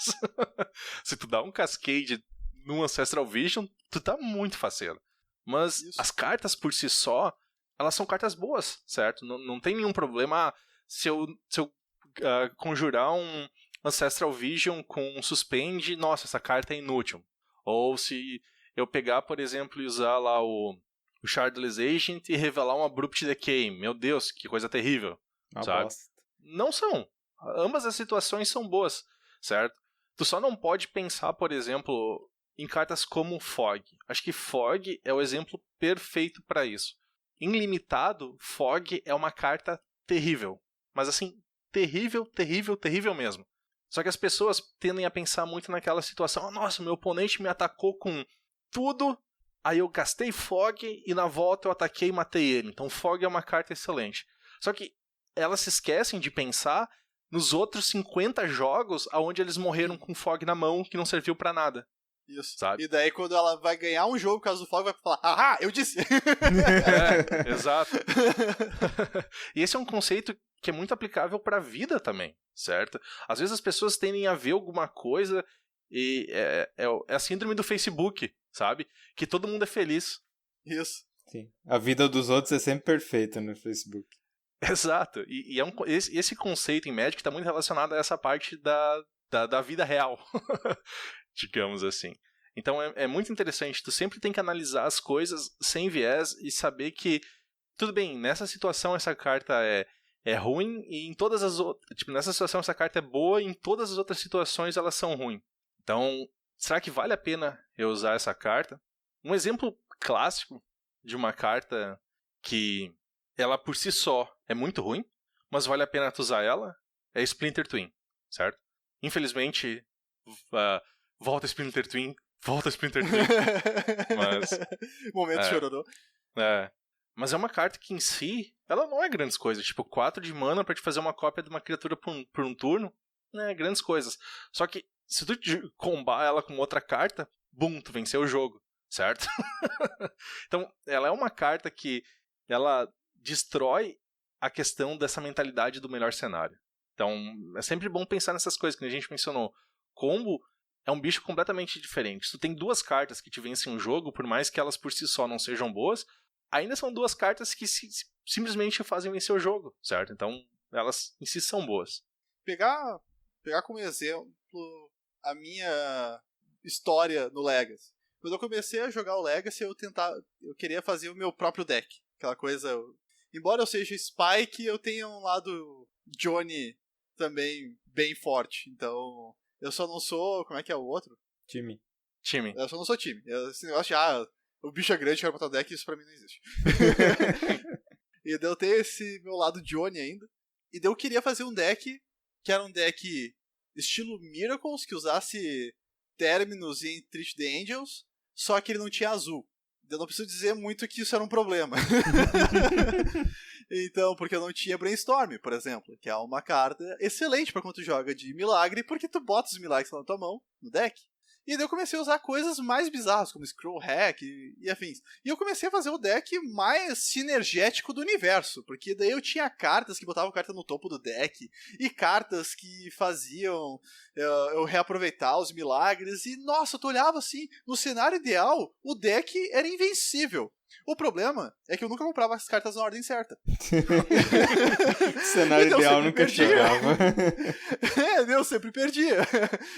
Se tu dá um Cascade no Ancestral Vision, tu tá muito faceiro. Mas as cartas por si só, elas são cartas boas, certo? Não tem nenhum problema. Se eu conjurar um Ancestral Vision com um Suspend, nossa, essa carta é inútil. Ou se eu pegar, por exemplo, e usar lá o Shardless Agent e revelar um Abrupt Decay. Meu Deus, que coisa terrível. Sabe? Bosta. Não são. Ambas as situações são boas, certo? Tu só não pode pensar, por exemplo, em cartas como Fog. Acho que Fog é o exemplo perfeito para isso. Em limitado, Fog é uma carta terrível. Mas assim, terrível, terrível, terrível mesmo. Só que as pessoas tendem a pensar muito naquela situação. Nossa, meu oponente me atacou com tudo, aí eu gastei Fog e na volta eu ataquei e matei ele. Então Fog é uma carta excelente. Só que elas se esquecem de pensar nos outros 50 jogos onde eles morreram com Fog na mão que não serviu pra nada. Isso. Sabe? E daí quando ela vai ganhar um jogo por causa do Fog, vai falar, ah, eu disse! Exato. E esse é um conceito que é muito aplicável pra vida também, certo? Às vezes as pessoas tendem a ver alguma coisa e é a síndrome do Facebook, sabe? Que todo mundo é feliz. Isso. Sim. A vida dos outros é sempre perfeita no Facebook. Exato. E esse conceito em Magic está muito relacionado a essa parte da vida real, digamos assim. Então é muito interessante. Tu sempre tem que analisar as coisas sem viés e saber que, tudo bem, nessa situação essa carta é ruim e em todas as outras... Tipo, nessa situação essa carta é boa e em todas as outras situações elas são ruins. Então, será que vale a pena eu usar essa carta? Um exemplo clássico de uma carta que ela por si só é muito ruim, mas vale a pena tu usar ela, é Splinter Twin, certo? Infelizmente, volta Splinter Twin. Mas, Momento chororô. Mas é uma carta que em si, ela não é grandes coisas. Tipo, 4 de mana pra te fazer uma cópia de uma criatura por um turno, não é grandes coisas. Só que, se tu combar ela com outra carta, bum, tu venceu o jogo, certo? Então, ela é uma carta que ela destrói a questão dessa mentalidade do melhor cenário. Então, é sempre bom pensar nessas coisas que a gente mencionou. Combo é um bicho completamente diferente. Se tu tem 2 cartas que te vencem um jogo, por mais que elas por si só não sejam boas, ainda são 2 cartas que simplesmente fazem vencer o jogo, certo? Então, elas em si são boas. Pegar como exemplo a minha história no Legacy. Quando eu comecei a jogar o Legacy, eu queria fazer o meu próprio deck. Aquela coisa... Embora eu seja Spike, eu tenho um lado Johnny também bem forte. Então, eu só não sou... Como é que é o outro? Time. Eu só não sou time. Esse negócio de, o bicho é grande, quero botar o deck, isso pra mim não existe. E daí eu tenho esse meu lado Johnny ainda. E daí eu queria fazer um deck que era um deck estilo Miracles, que usasse Terminus e Entreat the Angels, só que ele não tinha azul. Eu não preciso dizer muito que isso era um problema. Então, porque eu não tinha Brainstorm, por exemplo, que é uma carta excelente pra quando tu joga de milagre, porque tu bota os milagres na tua mão, no deck. E daí eu comecei a usar coisas mais bizarras, como Scroll Hack e afins. E eu comecei a fazer o deck mais sinergético do universo, porque daí eu tinha cartas que botavam carta no topo do deck, e cartas que faziam eu reaproveitar os milagres, e nossa, tu olhava assim, no cenário ideal, o deck era invencível. O problema é que eu nunca comprava as cartas na ordem certa. Cenário Então, ideal nunca chegava. Eu sempre perdia.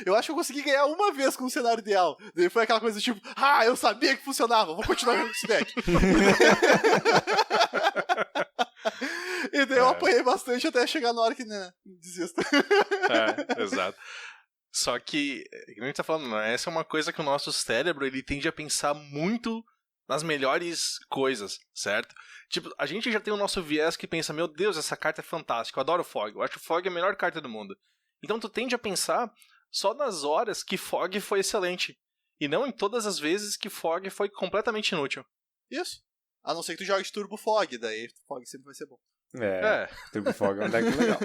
Eu acho que eu consegui ganhar uma vez com o cenário ideal. Daí foi aquela coisa tipo, eu sabia que funcionava, vou continuar jogando esse deck. E daí eu apanhei bastante até chegar na hora que, desisto. Exato. Só que, como a gente tá falando, né? Essa é uma coisa que o nosso cérebro, ele tende a pensar muito nas melhores coisas, certo? Tipo, a gente já tem o nosso viés que pensa, meu Deus, essa carta é fantástica, eu adoro o Fog, eu acho o Fog a melhor carta do mundo. Então tu tende a pensar só nas horas que Fog foi excelente, e não em todas as vezes que Fog foi completamente inútil. Isso. A não ser que tu jogue Turbo Fog, daí Fog sempre vai ser bom. Turbo Fog é um deck legal.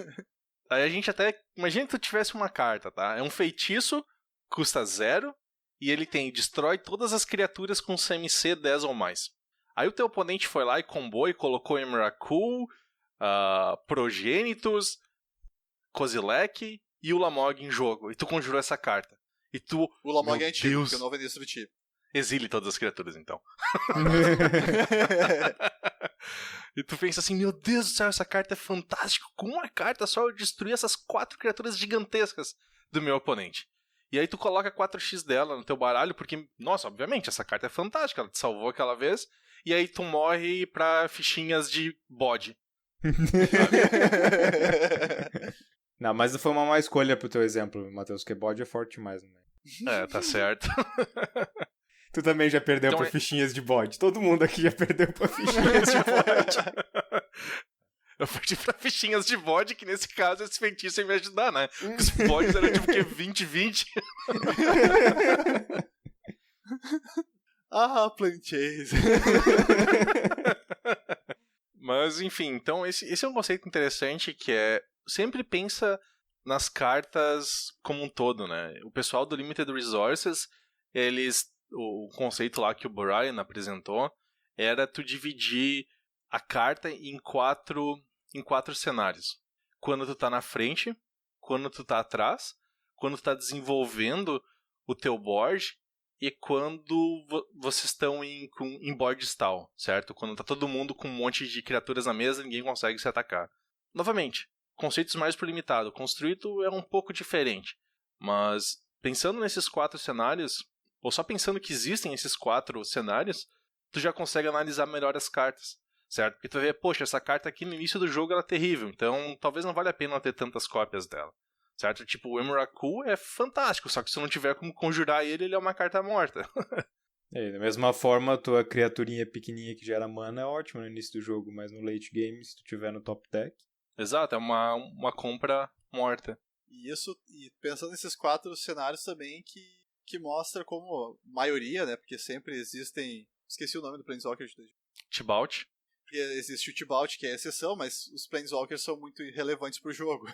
Aí a gente até... Imagina que tu tivesse uma carta, tá? É um feitiço, custa 0, e ele tem destrói todas as criaturas com CMC 10 ou mais. Aí o teu oponente foi lá e combou e colocou Emrakul, Progenitus, Kozilek e o Lamog em jogo. E tu conjurou essa carta. E tu... O Lamog é antigo, Deus, porque o novo é destrutivo. Exile todas as criaturas, então. E tu pensa assim, meu Deus do céu, essa carta é fantástica. Com uma carta só eu destruí essas 4 criaturas gigantescas do meu oponente. E aí tu coloca 4x dela no teu baralho, porque, nossa, obviamente, essa carta é fantástica, ela te salvou aquela vez, e aí tu morre pra fichinhas de bode. Não, mas não foi uma má escolha pro teu exemplo, Matheus, porque bode é forte demais, né? Tá certo. Tu também já perdeu Então, pra fichinhas de bode. Todo mundo aqui já perdeu pra fichinhas de bode. Eu perdi pra fichinhas de bode, que nesse caso esse feitiço ia me ajudar, né? Porque os bodes eram tipo o quê? 20-20? Planchase. Mas, enfim, então esse é um conceito interessante que é... Sempre pensa nas cartas como um todo, né? O pessoal do Limited Resources, o conceito lá que o Brian apresentou era tu dividir a carta em quatro cenários. Quando tu tá na frente, quando tu tá atrás, quando tu tá desenvolvendo o teu board e quando vocês estão em board stall, certo? Quando tá todo mundo com um monte de criaturas na mesa e ninguém consegue se atacar. Novamente, conceitos mais por limitado. Construído é um pouco diferente, mas pensando nesses 4 cenários, ou só pensando que existem esses 4 cenários, tu já consegue analisar melhor as cartas. Certo? Porque tu vê, poxa, essa carta aqui no início do jogo ela é terrível, então talvez não valha a pena ter tantas cópias dela. Certo? Tipo, o Emrakul é fantástico, só que se tu não tiver como conjurar ele é uma carta morta. Da mesma forma, a tua criaturinha pequenininha que gera mana é ótima no início do jogo, mas no late game, se tu tiver no top deck... Exato, é uma compra morta. E pensando nesses 4 cenários também que mostra como maioria, né, porque sempre existem... Esqueci o nome do Planeswalker de Tibalt. Porque existe o Tibalt, que é a exceção, mas os Planeswalkers são muito relevantes pro jogo.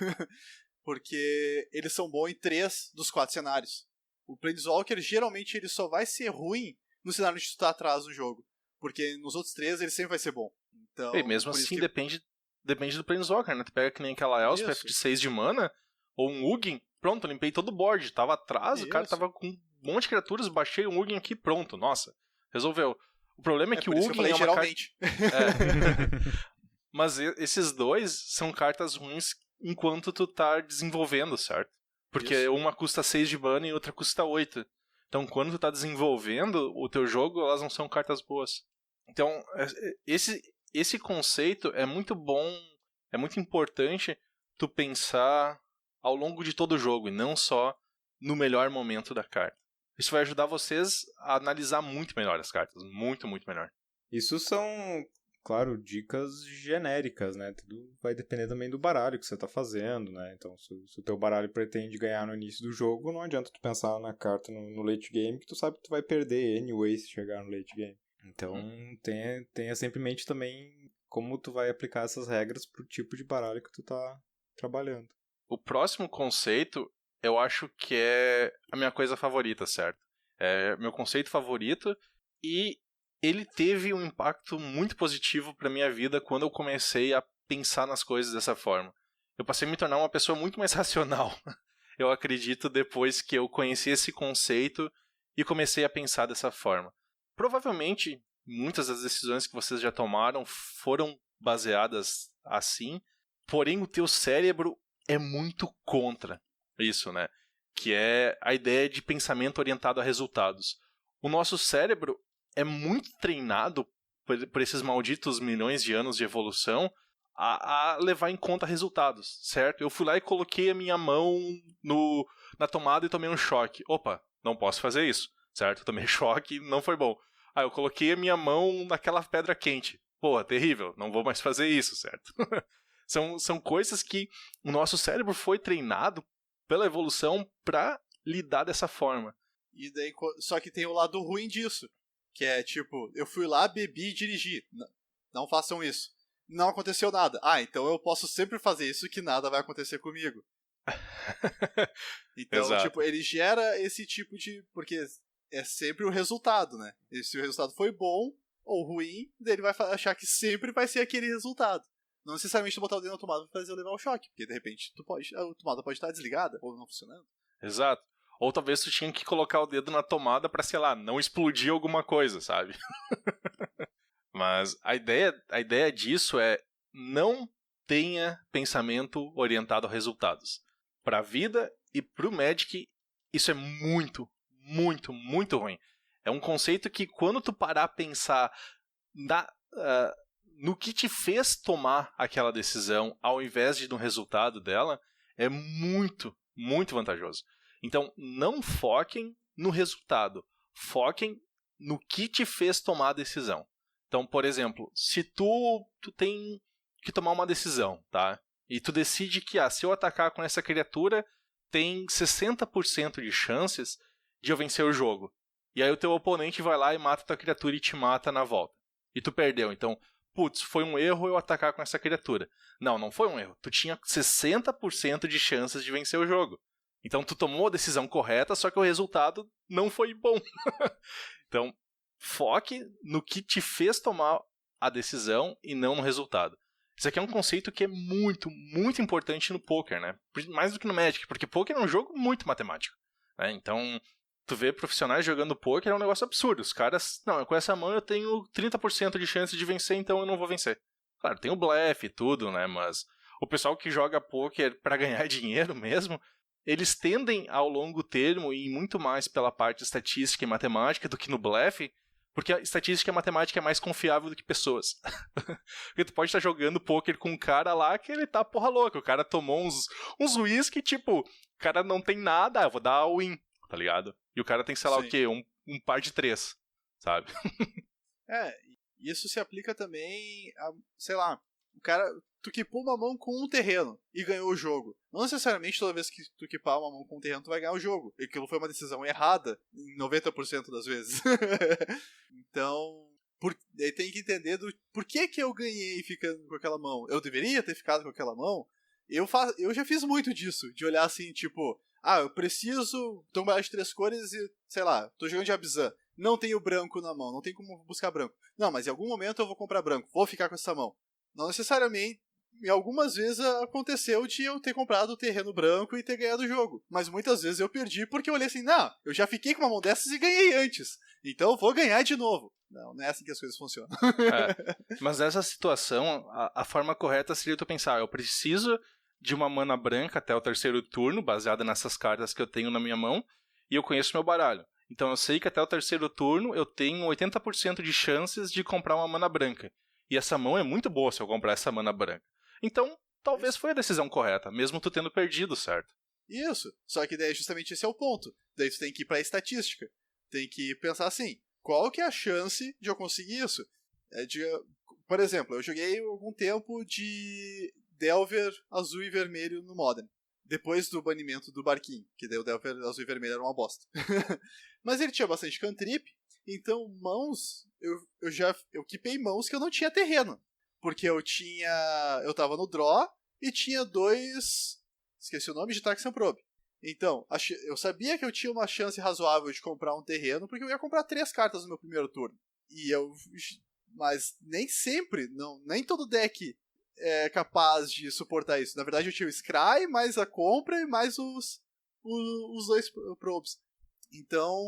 Porque eles são bons em 3 dos 4 cenários. O Planeswalker, geralmente, ele só vai ser ruim no cenário de tu tá atrás do jogo. Porque nos outros 3 ele sempre vai ser bom. Então, E mesmo assim, depende do Planeswalker, né? Tu pega que nem aquela Elspeth de 6 de mana, ou um Ugin, pronto, limpei todo o board. Tava atrás, o cara tava com um monte de criaturas, baixei um Ugin aqui, pronto. Nossa, resolveu. O problema é que o Ugin é uma geralmente. Mas esses dois são cartas ruins enquanto tu tá desenvolvendo, certo? Porque uma custa 6 de mana e outra custa 8. Então, quando tu tá desenvolvendo o teu jogo, elas não são cartas boas. Então, esse conceito é muito bom, é muito importante tu pensar ao longo de todo o jogo, e não só no melhor momento da carta. Isso vai ajudar vocês a analisar muito melhor as cartas, muito, muito melhor. Isso são, claro, dicas genéricas, né? Tudo vai depender também do baralho que você tá fazendo, né? Então, se o teu baralho pretende ganhar no início do jogo, não adianta tu pensar na carta no late game, que tu sabe que tu vai perder anyway se chegar no late game. Então, tenha sempre em mente também como tu vai aplicar essas regras pro tipo de baralho que tu tá trabalhando. O próximo conceito, eu acho que é a minha coisa favorita, certo? É meu conceito favorito, e ele teve um impacto muito positivo pra minha vida quando eu comecei a pensar nas coisas dessa forma. Eu passei a me tornar uma pessoa muito mais racional, eu acredito, depois que eu conheci esse conceito e comecei a pensar dessa forma. Provavelmente, muitas das decisões que vocês já tomaram foram baseadas assim, porém o teu cérebro é muito contra isso, né? Que é a ideia de pensamento orientado a resultados. O nosso cérebro é muito treinado por esses malditos milhões de anos de evolução a levar em conta resultados, certo? Eu fui lá e coloquei a minha mão na tomada e tomei um choque. Opa, não posso fazer isso, certo? Tomei choque, não foi bom. Eu coloquei a minha mão naquela pedra quente. Pô, terrível, não vou mais fazer isso, certo? São coisas que o nosso cérebro foi treinado pela evolução para lidar dessa forma. E daí, só que tem o lado ruim disso, que é tipo, eu fui lá, bebi e dirigi. Não façam isso. Não aconteceu nada. Então eu posso sempre fazer isso que nada vai acontecer comigo. Então, Exato. tipo, ele gera esse tipo de... Porque é sempre o resultado, né? E se o resultado foi bom ou ruim, ele vai achar que sempre vai ser aquele resultado. Não necessariamente tu botar o dedo na tomada vai fazer eu levar o choque, porque de repente a tomada pode estar desligada ou não funcionando. Exato. Ou talvez tu tinha que colocar o dedo na tomada pra, sei lá, não explodir alguma coisa, sabe? Mas a ideia disso é não tenha pensamento orientado a resultados. Pra vida e pro Magic, isso é muito, muito, muito ruim. É um conceito que quando tu parar a pensar no que te fez tomar aquela decisão, ao invés de no resultado dela, é muito, muito vantajoso. Então, não foquem no resultado, foquem no que te fez tomar a decisão. Então, por exemplo, se tu tem que tomar uma decisão, tá? E tu decide que, se eu atacar com essa criatura, tem 60% de chances de eu vencer o jogo. E aí o teu oponente vai lá e mata a tua criatura e te mata na volta. E tu perdeu, então... Putz, foi um erro eu atacar com essa criatura. Não foi um erro. Tu tinha 60% de chances de vencer o jogo. Então tu tomou a decisão correta, só que o resultado não foi bom. Então, foque no que te fez tomar a decisão e não no resultado. Isso aqui é um conceito que é muito, muito importante no poker, né? Mais do que no Magic, porque poker é um jogo muito matemático, né? Então... Tu vê profissionais jogando poker é um negócio absurdo. Os caras, com essa mão eu tenho 30% de chance de vencer, então eu não vou vencer. Claro, tem o blefe e tudo, né? Mas o pessoal que joga poker pra ganhar dinheiro mesmo, eles tendem ao longo termo e muito mais pela parte estatística e matemática do que no blefe, porque a estatística e a matemática é mais confiável do que pessoas. Porque tu pode estar jogando poker com um cara lá que ele tá porra louca. O cara tomou uns whisky, tipo, o cara não tem nada, eu vou dar all-in, tá ligado? E o cara tem, sei lá, o quê? Um par de 3, sabe? Isso se aplica também a, sei lá, o cara, tu equipou uma mão com um terreno e ganhou o jogo. Não necessariamente toda vez que tu equipar uma mão com um terreno tu vai ganhar o jogo. Aquilo foi uma decisão errada em 90% das vezes. Então, Daí tem que entender por que eu ganhei ficando com aquela mão. Eu deveria ter ficado com aquela mão? Eu já fiz muito disso, de olhar assim, tipo, eu preciso ter um baralho de 3 cores e, sei lá, tô jogando de Abzan. Não tenho branco na mão, não tem como buscar branco. Não, mas em algum momento eu vou comprar branco, vou ficar com essa mão. Não necessariamente, em algumas vezes aconteceu de eu ter comprado o terreno branco e ter ganhado o jogo. Mas muitas vezes eu perdi porque eu olhei assim, não, eu já fiquei com uma mão dessas e ganhei antes. Então eu vou ganhar de novo. Não é assim que as coisas funcionam. Mas nessa situação, a forma correta seria tu pensar, eu preciso de uma mana branca até o 3º turno, baseada nessas cartas que eu tenho na minha mão, e eu conheço meu baralho. Então eu sei que até o 3º turno eu tenho 80% de chances de comprar uma mana branca. E essa mão é muito boa se eu comprar essa mana branca. Então, talvez foi a decisão correta, mesmo tu tendo perdido, certo? Isso. Só que daí justamente esse é o ponto. Daí tu tem que ir pra estatística. Tem que pensar assim, qual que é a chance de eu conseguir isso? Por exemplo, eu joguei algum tempo de Delver azul e vermelho no Modern. Depois do banimento do Barquinho, que daí o Delver azul e vermelho era uma bosta. Mas ele tinha bastante cantrip, então mãos, eu equipei mãos que eu não tinha terreno. Porque eu tava no draw e tinha 2, esqueci o nome, de Taxan Probe. Então, eu sabia que eu tinha uma chance razoável de comprar um terreno, porque eu ia comprar 3 cartas no meu primeiro turno. Mas nem sempre, nem todo deck é capaz de suportar isso. Na verdade eu tinha o Scry, mais a compra e mais os 2 probes. Então,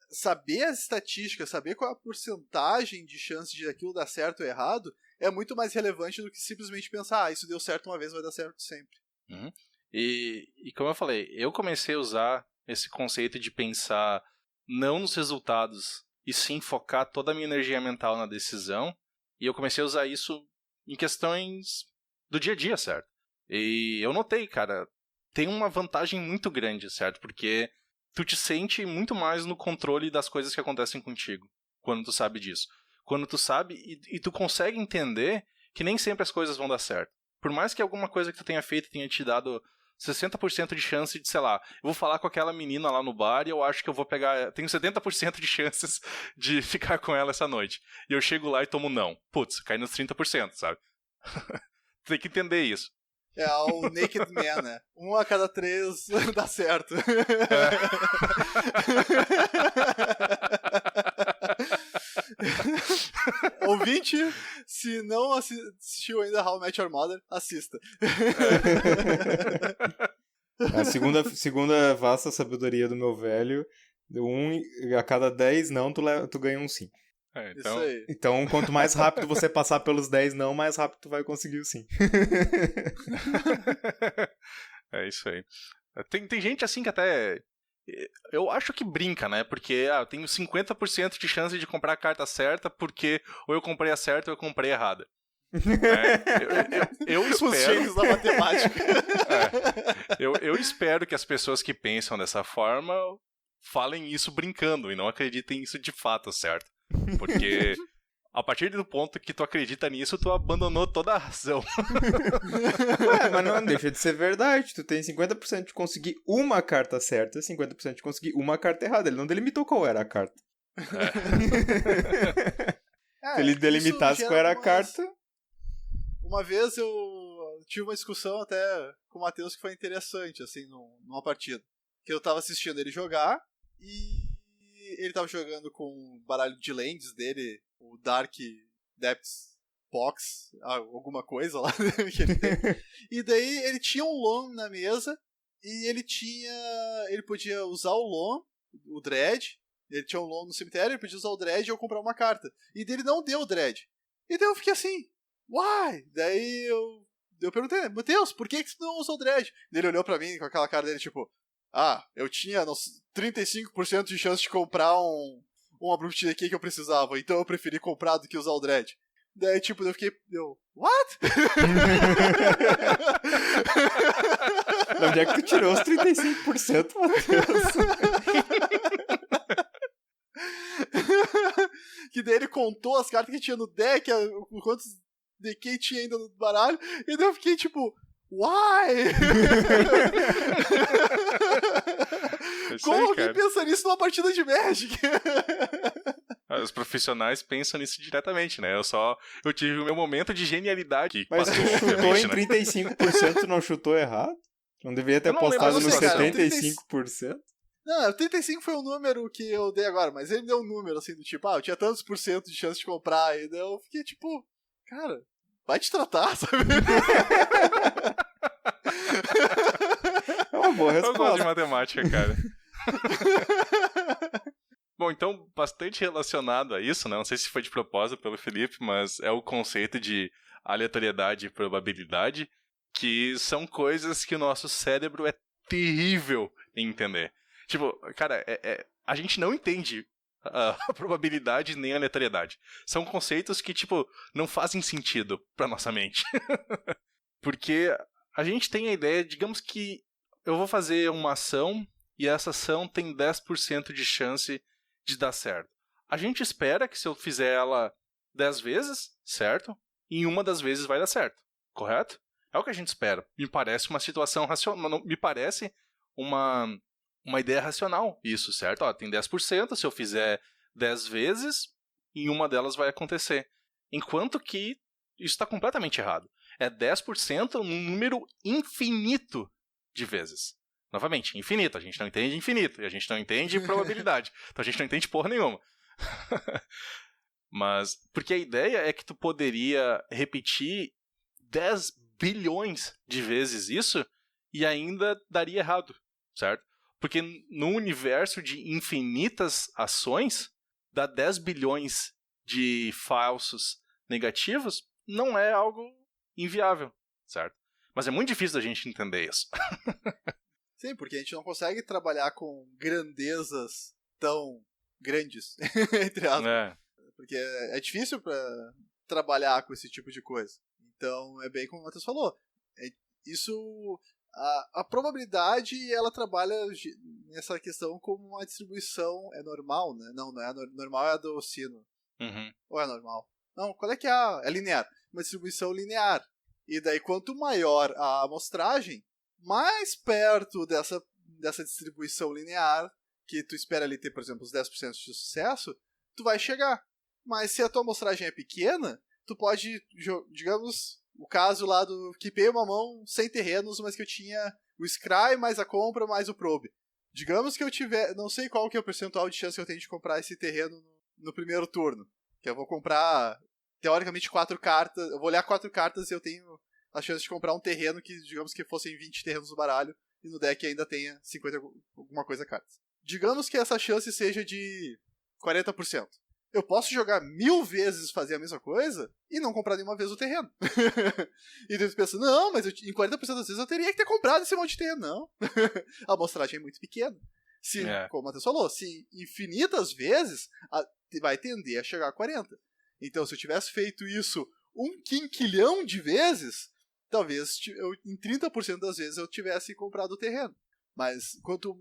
saber as estatísticas, saber qual é a porcentagem de chance de aquilo dar certo ou errado, é muito mais relevante do que simplesmente pensar, isso deu certo uma vez, vai dar certo sempre. Uhum. E como eu falei, eu comecei a usar esse conceito de pensar não nos resultados, e sim focar toda a minha energia mental na decisão, e eu comecei a usar isso em questões do dia a dia, certo? E eu notei, cara, tem uma vantagem muito grande, certo? Porque tu te sente muito mais no controle das coisas que acontecem contigo, quando tu sabe disso. Quando tu sabe e tu consegue entender que nem sempre as coisas vão dar certo. Por mais que alguma coisa que tu tenha feito tenha te dado 60% de chance de, sei lá, eu vou falar com aquela menina lá no bar e eu acho que eu vou pegar, tenho 70% de chances de ficar com ela essa noite. E eu chego lá e tomo não. Putz, cai nos 30%, sabe? Tem que entender isso. É o Naked Man, né? 1 a cada 3 dá certo. Ouvinte, se não assistiu ainda How I Met Your Mother, assista. A segunda vasta sabedoria do meu velho, 1 a cada 10 não, tu ganha um sim. Isso aí. Então, quanto mais rápido você passar pelos 10 não, mais rápido tu vai conseguir o sim. É isso aí. Tem gente assim que até... Eu acho que brinca, né? Porque eu tenho 50% de chance de comprar a carta certa porque ou eu comprei a certa ou eu comprei a errada. Eu espero... Os gênios da matemática. Eu espero que as pessoas que pensam dessa forma falem isso brincando e não acreditem nisso de fato, certo? Porque a partir do ponto que tu acredita nisso, tu abandonou toda a razão. Mas não deixa de ser verdade. Tu tem 50% de conseguir uma carta certa, 50% de conseguir uma carta errada. Ele não delimitou qual era a carta. Se ele delimitasse qual era a carta... Uma vez eu tive uma discussão até com o Matheus que foi interessante, assim, numa partida. Que eu tava assistindo ele jogar e ele tava jogando com o baralho de lands dele, o Dark Depths Box, alguma coisa lá que ele tem. E daí ele tinha um Lon na mesa e ele podia usar o Lon, o Dread, ele tinha um Lon no cemitério, ele podia usar o Dread e eu comprar uma carta. E daí ele não deu o Dread. E daí eu fiquei assim, why? Daí eu perguntei, Matheus, por que tu não usou o Dread? Daí ele olhou pra mim com aquela cara dele tipo, eu tinha 35% de chance de comprar um Abrupt Decay que eu precisava, então eu preferi comprar do que usar o Dread. Daí, tipo, eu fiquei... what? De onde é que tu tirou os 35%, Matheus? Que daí ele contou as cartas que tinha no deck, quantos Decay tinha ainda no baralho, e daí eu fiquei, tipo... why? Como alguém pensa nisso numa partida de Magic? Os profissionais pensam nisso diretamente, né? Eu tive o meu momento de genialidade. Mas tu chutou em 35%, não chutou errado? Não deveria ter apostado nos 75%? Não, 35 foi um número que eu dei agora, mas ele deu um número assim do tipo, eu tinha tantos por cento de chance de comprar, e daí eu fiquei tipo, cara, vai te tratar, sabe? É uma boa resposta. Eu gosto de matemática, cara. Bom, então, bastante relacionado a isso, né? Não sei se foi de propósito pelo Felipe, mas é o conceito de aleatoriedade e probabilidade, que são coisas que o nosso cérebro é terrível em entender. Tipo, cara, a gente não entende a probabilidade nem a aleatoriedade. São conceitos que, tipo, não fazem sentido pra nossa mente. Porque a gente tem a ideia, digamos que eu vou fazer uma ação e essa ação tem 10% de chance de dar certo. A gente espera que se eu fizer ela 10 vezes, certo? E em uma das vezes vai dar certo, correto? É o que a gente espera. Me parece uma situação racional, me parece uma ideia racional isso, certo? Ó, tem 10%, se eu fizer 10 vezes, em uma delas vai acontecer. Enquanto que isso está completamente errado. É 10% num número infinito de vezes. Novamente, infinito. A gente não entende infinito. E a gente não entende probabilidade. Então a gente não entende porra nenhuma. Mas, porque a ideia é que tu poderia repetir 10 bilhões de vezes isso e ainda daria errado, certo? Porque no universo de infinitas ações, dar 10 bilhões de falsos negativos não é algo inviável, certo? Mas é muito difícil da gente entender isso. Sim, porque a gente não consegue trabalhar com grandezas tão grandes, entre aspas. Porque é difícil pra trabalhar com esse tipo de coisa. Então, é bem como o Matheus falou. Isso... A probabilidade, ela trabalha nessa questão como uma distribuição normal, né? Não é normal, é a do sino. Uhum. Ou é normal? Não, qual é que é? É linear. Uma distribuição linear. E daí, quanto maior a amostragem, mais perto dessa distribuição linear, que tu espera ali ter, por exemplo, os 10% de sucesso, tu vai chegar. Mas se a tua amostragem é pequena, tu pode, digamos... O caso lá do Equipei uma mão sem terrenos, mas que eu tinha o Scry, mais a compra, mais o Probe. Digamos que eu tiver... Não sei qual que é o percentual de chance que eu tenho de comprar esse terreno no primeiro turno. Que eu vou comprar, teoricamente, 4 cartas. Eu vou olhar 4 cartas e eu tenho a chance de comprar um terreno que, digamos que fossem 20 terrenos no baralho. E no deck ainda tenha 50 alguma coisa cartas. Digamos que essa chance seja de 40%. Eu posso jogar 1000 vezes fazer a mesma coisa e não comprar nenhuma vez o terreno. E daí tu pensa, não, mas em 40% das vezes eu teria que ter comprado esse monte de terreno. Não. A amostragem é muito pequena. Como o Matheus falou, se infinitas vezes, vai tender a chegar a 40. Então, se eu tivesse feito isso 1 quinquilhão de vezes, talvez em 30% das vezes eu tivesse comprado o terreno. Mas quanto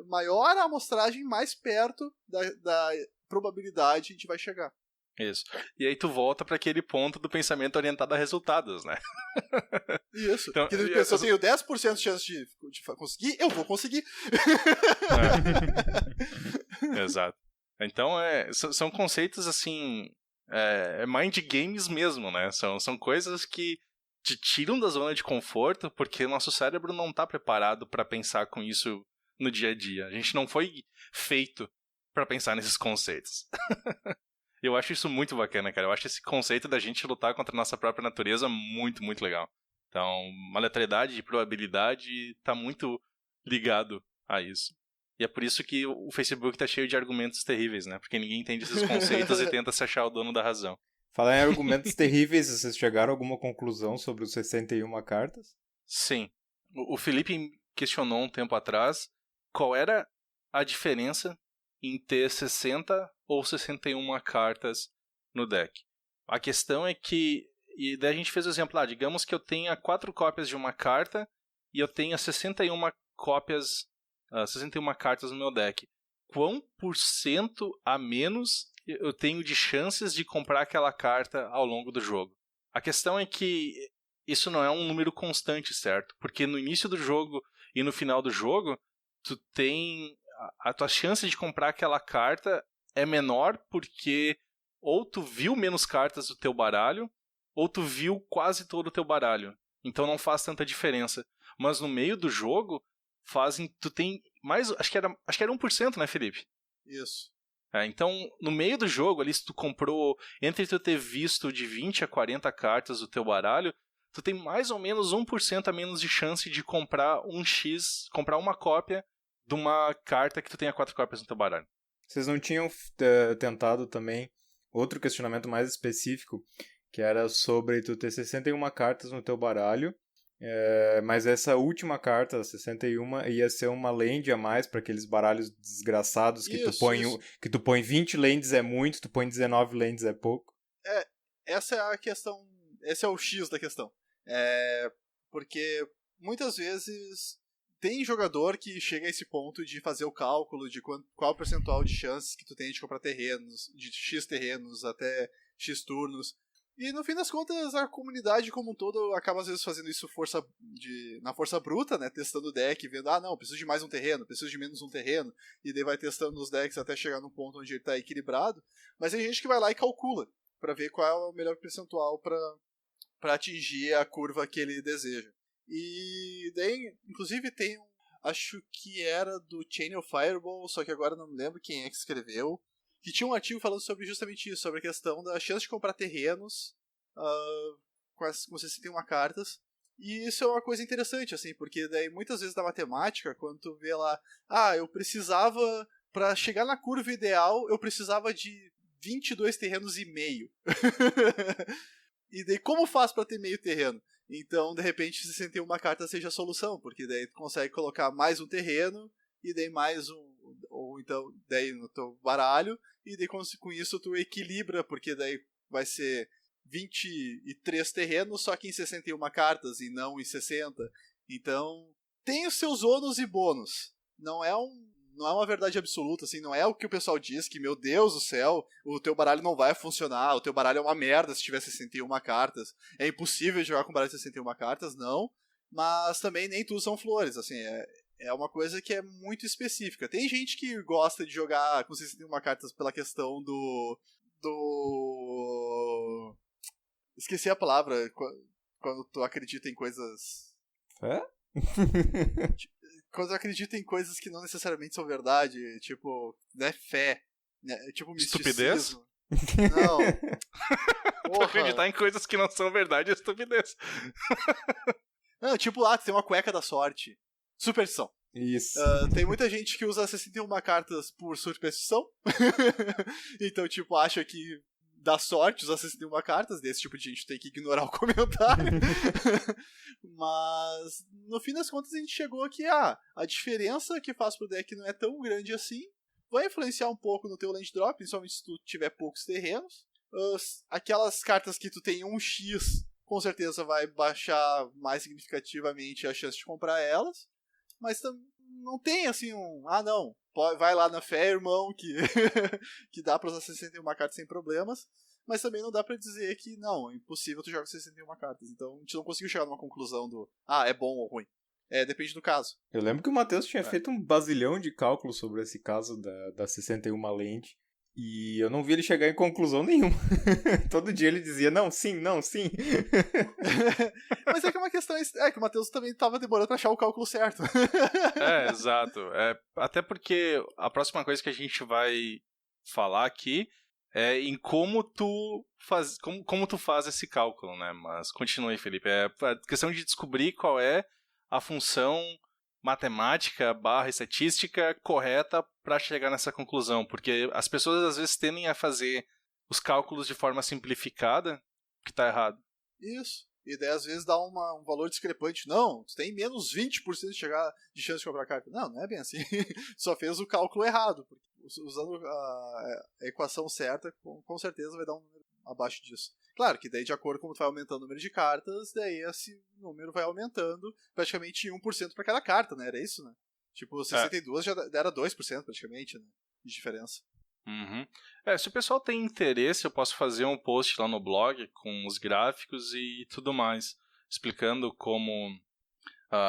maior a amostragem, mais perto da probabilidade a gente vai chegar. Isso. E aí tu volta para aquele ponto do pensamento orientado a resultados, né? Isso. Então, porque eu tenho 10% de chance de conseguir, eu vou conseguir. Exato. Então, são conceitos assim... mind games mesmo, né? São coisas que te tiram da zona de conforto porque o nosso cérebro não está preparado para pensar com isso no dia a dia. A gente não foi feito para pensar nesses conceitos. Eu acho isso muito bacana, cara. Eu acho esse conceito da gente lutar contra a nossa própria natureza muito, muito legal. Então, aleatoriedade e probabilidade tá muito ligado a isso. E é por isso que o Facebook tá cheio de argumentos terríveis, né? Porque ninguém entende esses conceitos e tenta se achar o dono da razão. Falar em argumentos terríveis, vocês chegaram a alguma conclusão sobre os 61 cartas? Sim. O Felipe questionou um tempo atrás qual era a diferença em ter 60 ou 61 cartas no deck. A questão é que... E daí a gente fez o exemplo, digamos que eu tenha 4 cópias de uma carta e eu tenha 61 cartas no meu deck. Quão % a menos eu tenho de chances de comprar aquela carta ao longo do jogo? A questão é que isso não é um número constante, certo? Porque no início do jogo e no final do jogo, tu tem... A tua chance de comprar aquela carta é menor porque ou tu viu menos cartas do teu baralho, ou tu viu quase todo o teu baralho. Então não faz tanta diferença. Mas no meio do jogo, tu tem mais, acho que era 1%, né, Felipe? Isso. Então, no meio do jogo, ali, se tu comprou, entre tu ter visto de 20 a 40 cartas do teu baralho, tu tem mais ou menos 1% a menos de chance de comprar comprar uma cópia de uma carta que tu tenha 4 cópias no teu baralho. Vocês não tinham tentado também outro questionamento mais específico, que era sobre tu ter 61 cartas no teu baralho, mas essa última carta, 61, ia ser uma land a mais para aqueles baralhos desgraçados que tu põe 20 lands é muito, tu põe 19 lands é pouco. Essa é a questão, esse é o X da questão. Porque muitas vezes tem jogador que chega a esse ponto de fazer o cálculo de qual o percentual de chances que tu tem de comprar terrenos, de X terrenos até X turnos. E no fim das contas, a comunidade como um todo acaba às vezes fazendo isso na força bruta, né? Testando o deck, vendo, não, preciso de mais um terreno, preciso de menos um terreno, e daí vai testando os decks até chegar num ponto onde ele tá equilibrado. Mas tem gente que vai lá e calcula, pra ver qual é o melhor percentual pra atingir a curva que ele deseja. E daí, inclusive, tem acho que era do Chain of Fireball, só que agora não me lembro quem é que escreveu, que tinha um artigo falando sobre justamente isso, sobre a questão da chance de comprar terrenos com 61 cartas. E isso é uma coisa interessante, assim, porque daí muitas vezes na matemática, quando tu vê lá, eu precisava, pra chegar na curva ideal, eu precisava de 22 terrenos e meio. E daí como faz pra ter meio terreno? Então, de repente, 61 cartas seja a solução, porque daí tu consegue colocar mais um terreno, e daí mais um, ou então daí no teu baralho, e daí com isso tu equilibra, porque daí vai ser 23 terrenos, só que em 61 cartas e não em 60. Então, tem os seus ônus e bônus. Não é uma verdade absoluta, assim, não é o que o pessoal diz, que, meu Deus do céu, o teu baralho não vai funcionar, o teu baralho é uma merda se tiver 61 cartas, é impossível jogar com baralho de 61 cartas, não, mas também nem tudo são flores, assim, é uma coisa que é muito específica. Tem gente que gosta de jogar com 61 cartas pela questão do... Esqueci a palavra, quando tu acredita em coisas... Quando eu acredito em coisas que não necessariamente são verdade, tipo, né, fé, né, tipo estupidez? Misticismo. Não. Acreditar em coisas que não são verdade é estupidez. Não, tipo, tem uma cueca da sorte. Superstição. Isso. Tem muita gente que usa 61 cartas por superstição. Então, tipo, acha que dá sorte usar 61 cartas. Desse tipo de gente tem que ignorar o comentário. Mas, no fim das contas, a gente chegou aqui, a diferença que faz pro deck não é tão grande assim. Vai influenciar um pouco no teu land drop, principalmente se tu tiver poucos terrenos. Aquelas cartas que tu tem 1x, com certeza vai baixar mais significativamente a chance de comprar elas. Mas não tem assim não, vai lá na fé, irmão, que dá pra usar 61 cartas sem problemas. Mas também não dá pra dizer que não, é impossível tu jogar 61 cartas. Então a gente não conseguiu chegar numa conclusão do é bom ou ruim. Depende do caso. Eu lembro que o Matheus tinha feito um basilhão de cálculos sobre esse caso da 61 lente. E eu não vi ele chegar em conclusão nenhuma. Todo dia ele dizia, não, sim, não, sim. Mas é que uma questão que o Matheus também estava demorando pra achar o cálculo certo. Exato. Até porque a próxima coisa que a gente vai falar aqui é em como tu faz esse cálculo, né? Mas continue, Felipe. É a questão de descobrir qual é a função matemática / estatística correta para chegar nessa conclusão, porque as pessoas às vezes tendem a fazer os cálculos de forma simplificada, que tá errado. Isso. E daí às vezes dá um valor discrepante. Não, tu tem menos 20% de chance de comprar carta. Não é bem assim. Só fez o cálculo errado. Porque usando a equação certa, com certeza vai dar um número abaixo disso. Claro que daí de acordo com como tu vai aumentando o número de cartas, daí esse número vai aumentando praticamente 1% para cada carta, né? Era isso, né? Tipo, 62 já era 2% praticamente, né? De diferença. Uhum. Se o pessoal tem interesse, eu posso fazer um post lá no blog com os gráficos e tudo mais, explicando como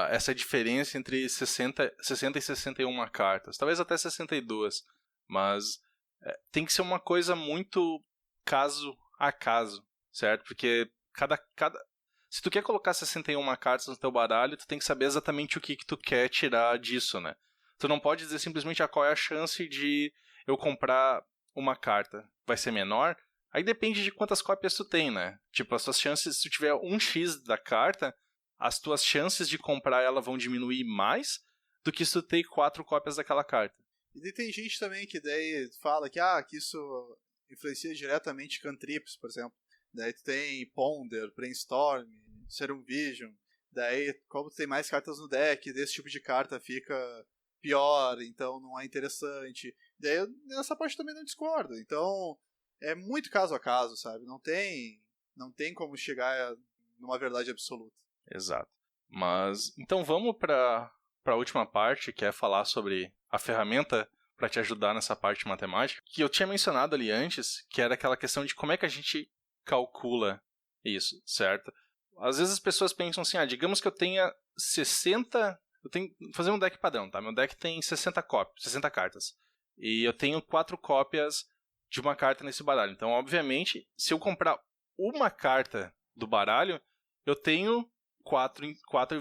essa diferença entre 60 e 61 cartas, talvez até 62, mas tem que ser uma coisa muito caso a caso, certo? Porque se tu quer colocar 61 cartas no teu baralho, tu tem que saber exatamente o que tu quer tirar disso, né? Tu não pode dizer simplesmente qual é a chance de eu comprar uma carta. Vai ser menor? Aí depende de quantas cópias tu tem, né? Tipo, as tuas chances, se tu tiver 1x da carta, as tuas chances de comprar ela vão diminuir mais do que se tu tem 4 cópias daquela carta. E daí tem gente também que daí fala que isso influencia diretamente cantrips, por exemplo. Daí tu tem Ponder, Brainstorm, Serum Vision. Daí, como tu tem mais cartas no deck, desse tipo de carta fica pior, então não é interessante. Daí eu, nessa parte também não discordo. Então, é muito caso a caso, sabe? Não tem como chegar numa verdade absoluta. Exato. Mas, então vamos para a última parte, que é falar sobre a ferramenta para te ajudar nessa parte matemática, que eu tinha mencionado ali antes, que era aquela questão de como é que a gente calcula isso, certo? Às vezes as pessoas pensam assim, digamos que eu tenha 60... Eu tenho que fazer um deck padrão, tá? Meu deck tem 60 cartas. E eu tenho 4 cópias de uma carta nesse baralho. Então, obviamente, se eu comprar uma carta do baralho, eu tenho 4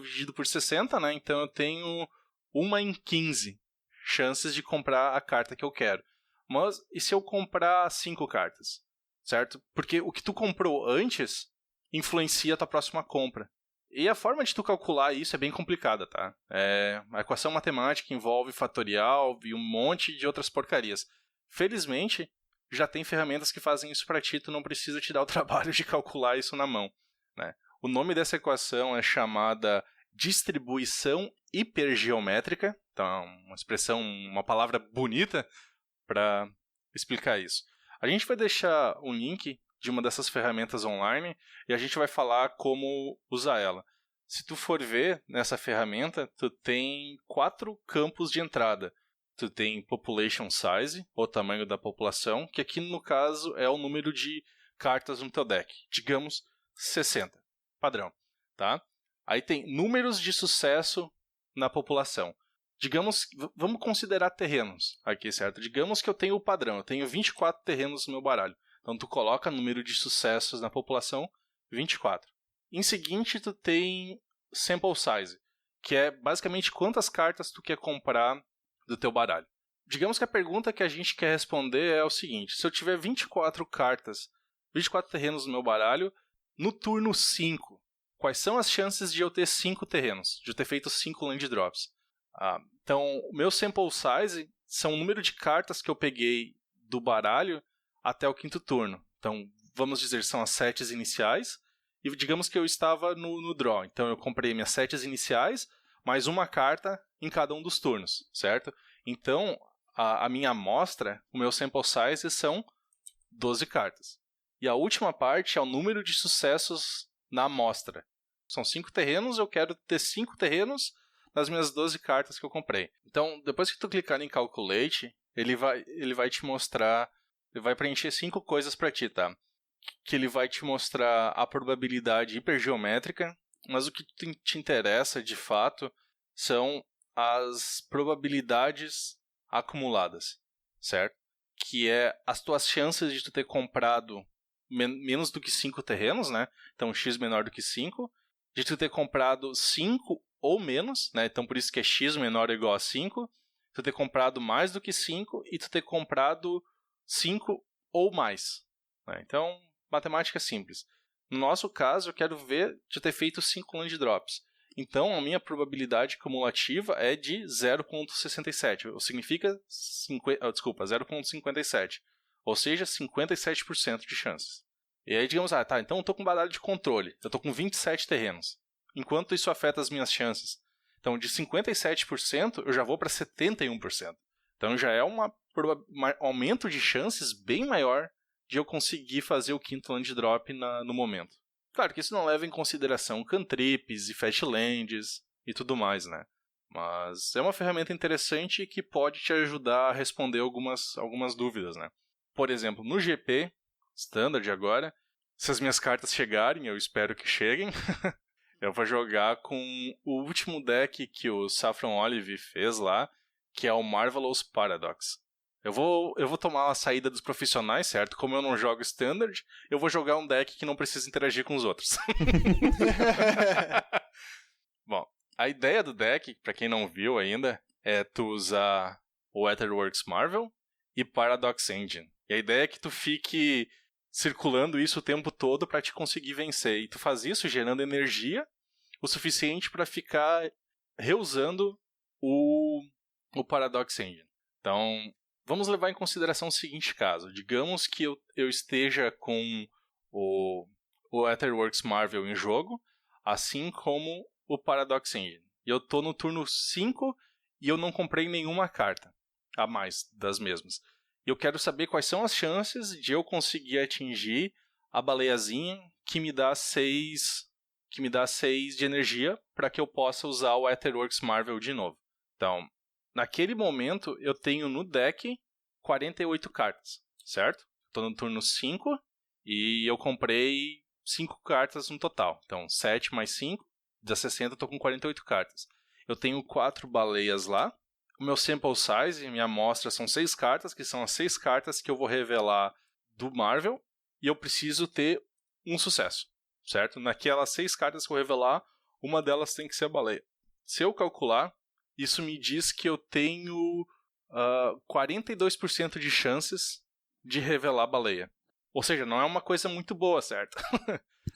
dividido por 60, né? Então eu tenho 1 em 15 chances de comprar a carta que eu quero. Mas e se eu comprar 5 cartas? Certo? Porque o que tu comprou antes influencia a tua próxima compra. E a forma de tu calcular isso é bem complicada, tá? A equação matemática envolve fatorial e um monte de outras porcarias. Felizmente, já tem ferramentas que fazem isso para ti, tu não precisa te dar o trabalho de calcular isso na mão, né? O nome dessa equação é chamada distribuição hipergeométrica. Então, uma palavra bonita para explicar isso. A gente vai deixar um link de uma dessas ferramentas online e a gente vai falar como usar ela. Se tu for ver nessa ferramenta, tu tem 4 campos de entrada. Tu tem population size, o tamanho da população, que aqui no caso é o número de cartas no teu deck. Digamos 60, padrão, tá? Aí tem números de sucesso na população. Digamos, vamos considerar terrenos aqui, certo? Digamos que eu tenho o padrão, eu tenho 24 terrenos no meu baralho. Então, tu coloca número de sucessos na população, 24. Em seguinte, tu tem sample size, que é basicamente quantas cartas tu quer comprar do teu baralho. Digamos que a pergunta que a gente quer responder é o seguinte: se eu tiver 24 cartas, 24 terrenos no meu baralho, no turno 5, quais são as chances de eu ter 5 terrenos, de eu ter feito 5 land drops? Então, o meu sample size são o número de cartas que eu peguei do baralho até o 5º turno. Então, vamos dizer, são as sets iniciais. E digamos que eu estava no draw. Então, eu comprei minhas sets iniciais, mais uma carta em cada um dos turnos, certo? Então, a minha amostra, o meu sample size são 12 cartas. E a última parte é o número de sucessos na amostra. São 5 terrenos, eu quero ter 5 terrenos nas minhas 12 cartas que eu comprei. Então, depois que tu clicar em Calculate, ele vai te mostrar... Ele vai preencher 5 coisas para ti, tá? Que ele vai te mostrar a probabilidade hipergeométrica, mas o que te interessa, de fato, são as probabilidades acumuladas, certo? Que é as tuas chances de tu ter comprado menos do que 5 terrenos, né? Então, x menor do que 5. De tu ter comprado 5 ou menos, né? Então, por isso que é x menor ou igual a 5. Tu ter comprado mais do que 5 e tu ter comprado 5 ou mais. Né? Então, matemática simples. No nosso caso, eu quero ver de ter feito 5 land drops. Então, a minha probabilidade cumulativa é de 0,67. Ou significa 0,57. Ou seja, 57% de chances. E aí, digamos, então eu estou com um baralho de controle. Eu estou com 27 terrenos. Enquanto isso afeta as minhas chances? Então, de 57%, eu já vou para 71%. Então, já é um aumento de chances bem maior de eu conseguir fazer o 5º land drop no momento. Claro que isso não leva em consideração cantrips e fastlands e tudo mais, né? Mas é uma ferramenta interessante que pode te ajudar a responder algumas dúvidas, né? Por exemplo, no GP Standard agora, se as minhas cartas chegarem, eu espero que cheguem, eu vou jogar com o último deck que o Saffron Olive fez lá, que é o Marvelous Paradox. Eu vou tomar a saída dos profissionais, certo? Como eu não jogo Standard, eu vou jogar um deck que não precisa interagir com os outros. Bom, a ideia do deck, pra quem não viu ainda, é tu usar o Aetherworks Marvel e Paradox Engine. E a ideia é que tu fique circulando isso o tempo todo pra te conseguir vencer. E tu faz isso gerando energia o suficiente pra ficar reusando o Paradox Engine. Então, vamos levar em consideração o seguinte caso. Digamos que eu esteja com o Aetherworks Marvel em jogo, assim como o Paradox Engine. E eu tô no turno 5 e eu não comprei nenhuma carta a mais das mesmas. E eu quero saber quais são as chances de eu conseguir atingir a baleiazinha que me dá 6 de energia para que eu possa usar o Aetherworks Marvel de novo. Então, naquele momento, eu tenho no deck 48 cartas, certo? Estou no turno 5 e eu comprei 5 cartas no total. Então, 7 mais 5, dá 60, eu estou com 48 cartas. Eu tenho 4 baleias lá. O meu sample size, minha amostra, são 6 cartas, que são as 6 cartas que eu vou revelar do Marvel. E eu preciso ter um sucesso, certo? Naquelas 6 cartas que eu revelar, uma delas tem que ser a baleia. Se eu calcular, isso me diz que eu tenho 42% de chances de revelar a baleia. Ou seja, não é uma coisa muito boa, certo?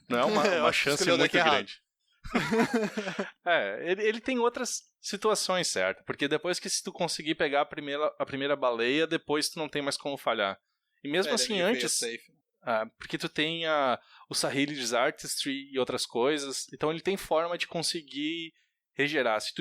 Não é uma chance muito grande. Ele tem outras situações, certo? Porque depois que se tu conseguir pegar a primeira baleia, depois tu não tem mais como falhar. E mesmo assim, antes... porque tu tem o Saheeli's Artistry e outras coisas. Então ele tem forma de conseguir regerar. Se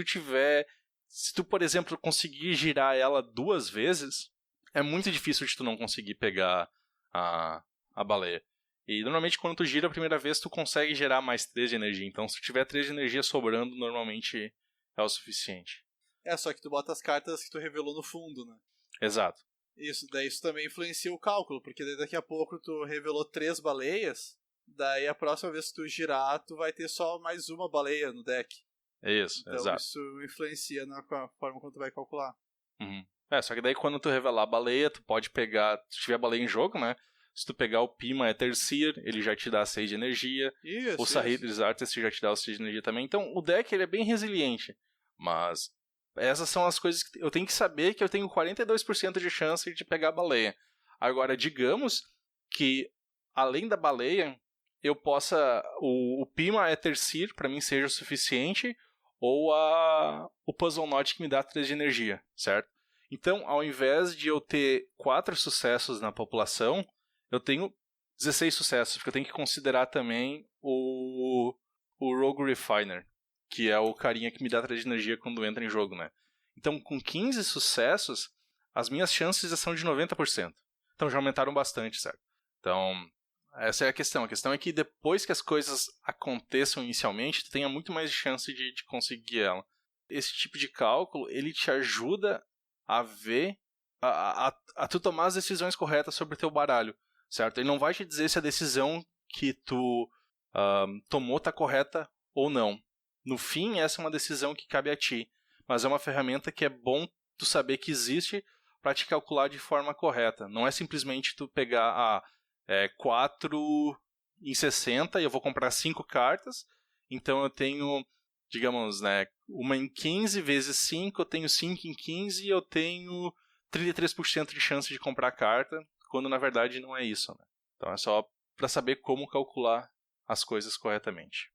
tu, por exemplo, conseguir girar ela 2 vezes, é muito difícil de tu não conseguir pegar a baleia. E normalmente quando tu gira a primeira vez, tu consegue gerar mais 3 de energia. Então se tu tiver 3 de energia sobrando, normalmente é o suficiente. Só que tu bota as cartas que tu revelou no fundo, né? Exato. Isso também influencia o cálculo, porque daí daqui a pouco tu revelou 3 baleias, daí a próxima vez que tu girar, tu vai ter só mais uma baleia no deck. Isso, então, exato. Isso influencia na forma como tu vai calcular. Uhum. Só que daí quando tu revelar a baleia, tu pode pegar, se tiver baleia em jogo, né? Se tu pegar o Pima Etherseer, ele já te dá 6 de energia. O Saheeli's Artistry já te dá o 6 de energia também. Então o deck ele é bem resiliente. Mas essas são as coisas que eu tenho que saber que eu tenho 42% de chance de pegar a baleia. Agora, digamos que além da baleia, eu possa... O Pima Etherseer para mim seja o suficiente, ou o Puzzle Knot que me dá 3 de energia, certo? Então, ao invés de eu ter 4 sucessos na população, eu tenho 16 sucessos, porque eu tenho que considerar também o Rogue Refiner, que é o carinha que me dá 3 de energia quando entra em jogo, né? Então, com 15 sucessos, as minhas chances já são de 90%. Então, já aumentaram bastante, certo? Então, essa é a questão. A questão é que depois que as coisas aconteçam inicialmente, tu tenha muito mais chance de conseguir ela. Esse tipo de cálculo, ele te ajuda a ver, a tu tomar as decisões corretas sobre o teu baralho, certo? Ele não vai te dizer se a decisão que tu tomou está correta ou não. No fim, essa é uma decisão que cabe a ti, mas é uma ferramenta que é bom tu saber que existe para te calcular de forma correta. Não é simplesmente tu pegar 4 em 60 e eu vou comprar 5 cartas, então eu tenho, digamos, né, uma em 15 vezes 5, eu tenho 5 em 15 e eu tenho 33% de chance de comprar carta, quando na verdade não é isso, né? Então é só para saber como calcular as coisas corretamente.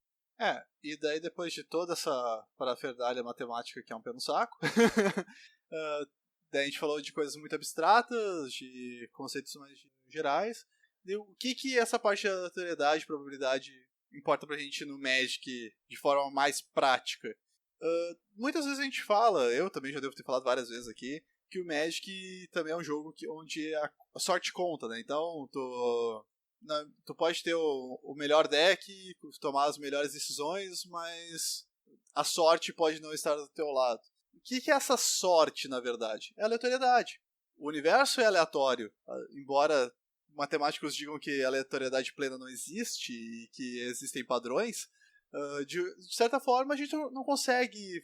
E daí depois de toda essa parafernália matemática que é um pé no saco, daí a gente falou de coisas muito abstratas, de conceitos mais gerais. E o que essa parte da aleatoriedade, probabilidade, importa pra gente no Magic de forma mais prática? Muitas vezes a gente fala, eu também já devo ter falado várias vezes aqui, que o Magic também é um jogo onde a sorte conta, né? Então, tu pode ter o melhor deck, tomar as melhores decisões, mas a sorte pode não estar do teu lado. O que é essa sorte, na verdade? É aleatoriedade. O universo é aleatório, embora matemáticos digam que a aleatoriedade plena não existe e que existem padrões. De certa forma, a gente não consegue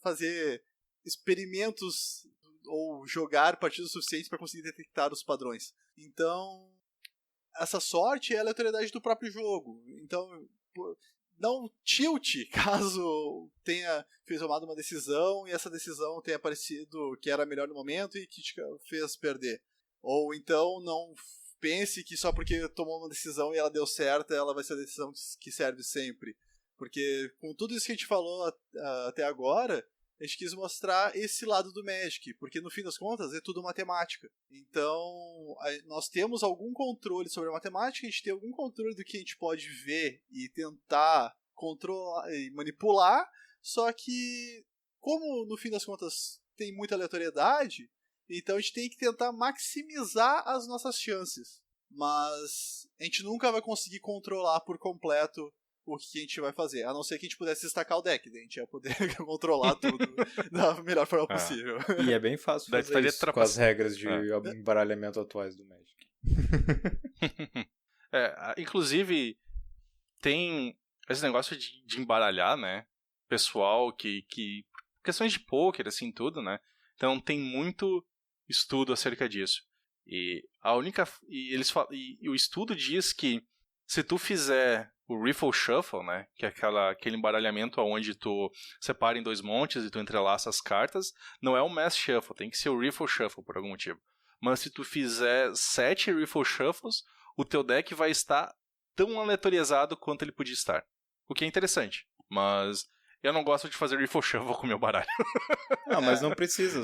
fazer experimentos ou jogar partidas suficientes para conseguir detectar os padrões. Então, essa sorte é a aleatoriedade do próprio jogo. Então, não tilt caso tenha tomado uma decisão e essa decisão tenha parecido que era melhor no momento e que te fez perder. Ou então não pense que só porque tomou uma decisão e ela deu certo, ela vai ser a decisão que serve sempre. Porque com tudo isso que a gente falou até agora, a gente quis mostrar esse lado do Magic, porque no fim das contas é tudo matemática. Então, nós temos algum controle sobre a matemática, a gente tem algum controle do que a gente pode ver e tentar controlar e manipular, só que, como no fim das contas tem muita aleatoriedade, então a gente tem que tentar maximizar as nossas chances. Mas a gente nunca vai conseguir controlar por completo o que a gente vai fazer, a não ser que a gente pudesse destacar o deck, daí a gente ia poder controlar tudo da melhor forma possível. E é bem fácil fazer isso com as regras de embaralhamento atuais do Magic. Inclusive, tem esse negócio de embaralhar, né? Pessoal que questões de poker, assim, tudo, né? Então tem muito estudo acerca disso. E o estudo diz que se tu fizer o Riffle Shuffle, né, que é aquele embaralhamento onde tu separa em 2 montes e tu entrelaça as cartas, não é o Mass Shuffle, tem que ser o Riffle Shuffle por algum motivo. Mas se tu fizer 7 Riffle Shuffles, o teu deck vai estar tão aleatorizado quanto ele podia estar. O que é interessante, mas eu não gosto de fazer Riffle Shuffle com o meu baralho. Não, mas não precisa,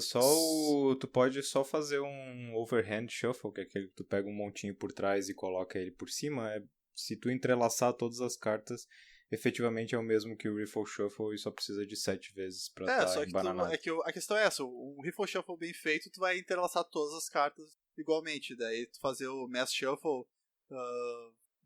tu pode só fazer um Overhand Shuffle, que é aquele que tu pega um montinho por trás e coloca ele por cima. Se tu entrelaçar todas as cartas, efetivamente é o mesmo que o Riffle Shuffle e só precisa de 7 vezes pra estar embananado. A questão é essa, um Riffle Shuffle bem feito, tu vai entrelaçar todas as cartas igualmente, daí tu fazer o Mass Shuffle,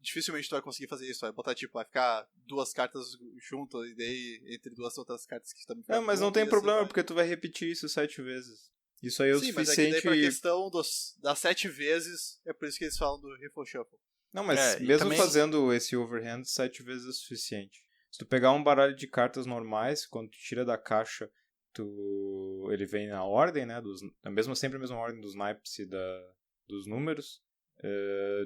dificilmente tu vai conseguir fazer isso, vai ficar 2 cartas juntas e daí entre 2 outras cartas que também ficam mas não tem problema, porque tu vai repetir isso 7 vezes. Isso aí é o suficiente. Mas é que daí pra questão das 7 vezes, é por isso que eles falam do Riffle Shuffle. Não, mas mesmo também fazendo esse overhand, 7 vezes é suficiente. Se tu pegar um baralho de cartas normais, quando tu tira da caixa, ele vem na ordem, né? Sempre a mesma ordem dos naipes e dos números.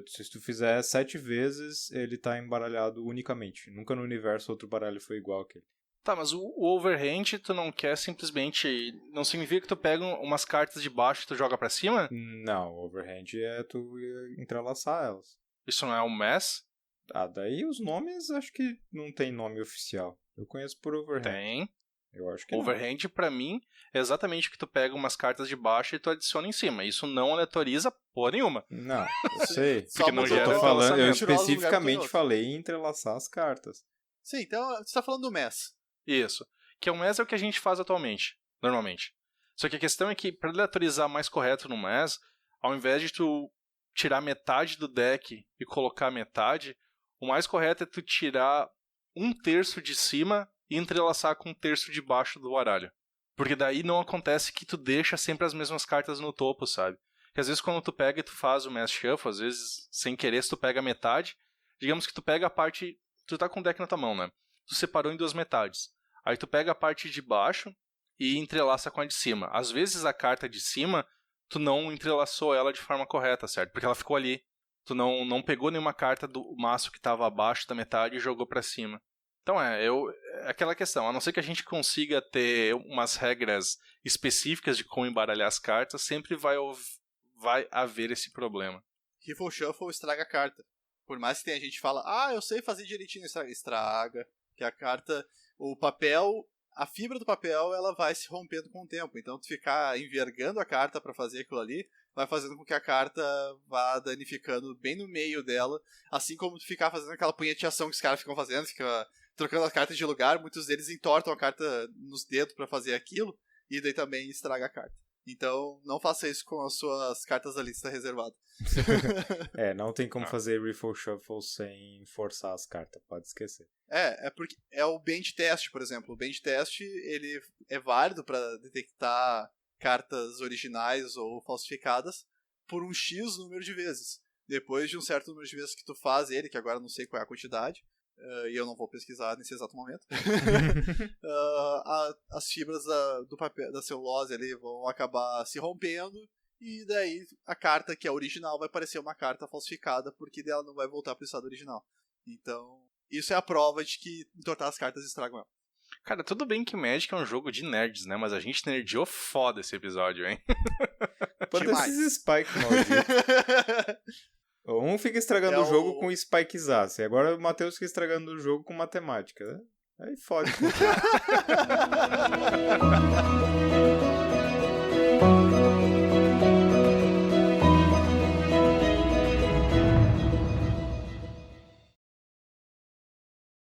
Se tu fizer 7 vezes, ele tá embaralhado unicamente. Nunca no universo outro baralho foi igual que ele. Tá, mas o overhand tu não quer simplesmente... Não significa que tu pega umas cartas de baixo e tu joga pra cima? Não, overhand é tu entrelaçar elas. Isso não é um Mass? Daí os nomes acho que não tem nome oficial. Eu conheço por overhand. Tem. Eu acho que overhand, pra mim, é exatamente que tu pega umas cartas de baixo e tu adiciona em cima. Isso não aleatoriza porra nenhuma. Não, eu sei. Porque não gera eu especificamente falei em entrelaçar as cartas. Sim, então você tá falando do Mass. Isso. Que o Mass é o que a gente faz atualmente, normalmente. Só que a questão é que, pra aleatorizar mais correto no Mass, ao invés de tu tirar metade do deck e colocar metade, o mais correto é tu tirar 1/3 de cima e entrelaçar com 1/3 de baixo do baralho. Porque daí não acontece que tu deixa sempre as mesmas cartas no topo, sabe? Porque às vezes quando tu pega e tu faz o Mass Shuffle, às vezes sem querer se tu pega a metade, digamos que tu pega a parte, tu tá com o deck na tua mão, né? Tu separou em 2 metades. Aí tu pega a parte de baixo e entrelaça com a de cima. Às vezes a carta de cima tu não entrelaçou ela de forma correta, certo? Porque ela ficou ali. Tu não pegou nenhuma carta do maço que estava abaixo da metade e jogou pra cima. Então é aquela questão. A não ser que a gente consiga ter umas regras específicas de como embaralhar as cartas, sempre vai haver esse problema. Riffle Shuffle estraga a carta. Por mais que tenha gente que fala, eu sei fazer direitinho, estraga. Que a carta, o papel... A fibra do papel, ela vai se rompendo com o tempo. Então, tu ficar envergando a carta para fazer aquilo ali, vai fazendo com que a carta vá danificando bem no meio dela. Assim como tu ficar fazendo aquela punhetação que os caras ficam fazendo, fica trocando as cartas de lugar. Muitos deles entortam a carta nos dedos para fazer aquilo, e daí também estraga a carta. Então, não faça isso com as suas cartas da lista reservada. Não tem como fazer Riffle Shuffle sem forçar as cartas, pode esquecer. É porque é o Bend Test, por exemplo. O Bend Test, ele é válido para detectar cartas originais ou falsificadas por um X número de vezes. Depois de um certo número de vezes que tu faz ele, que agora não sei qual é a quantidade, e eu não vou pesquisar nesse exato momento, as fibras do papel, da celulose ali vão acabar se rompendo, e daí a carta que é original vai parecer uma carta falsificada, porque ela não vai voltar para o estado original. Então, isso é a prova de que entortar as cartas estragam ela. Cara, tudo bem que Magic é um jogo de nerds, né? Mas a gente nerdeou foda esse episódio, hein? Quanto esses spike malditos. Um fica estragando o jogo com spikezaço, e agora o Matheus fica estragando o jogo com matemática, né? Aí fode.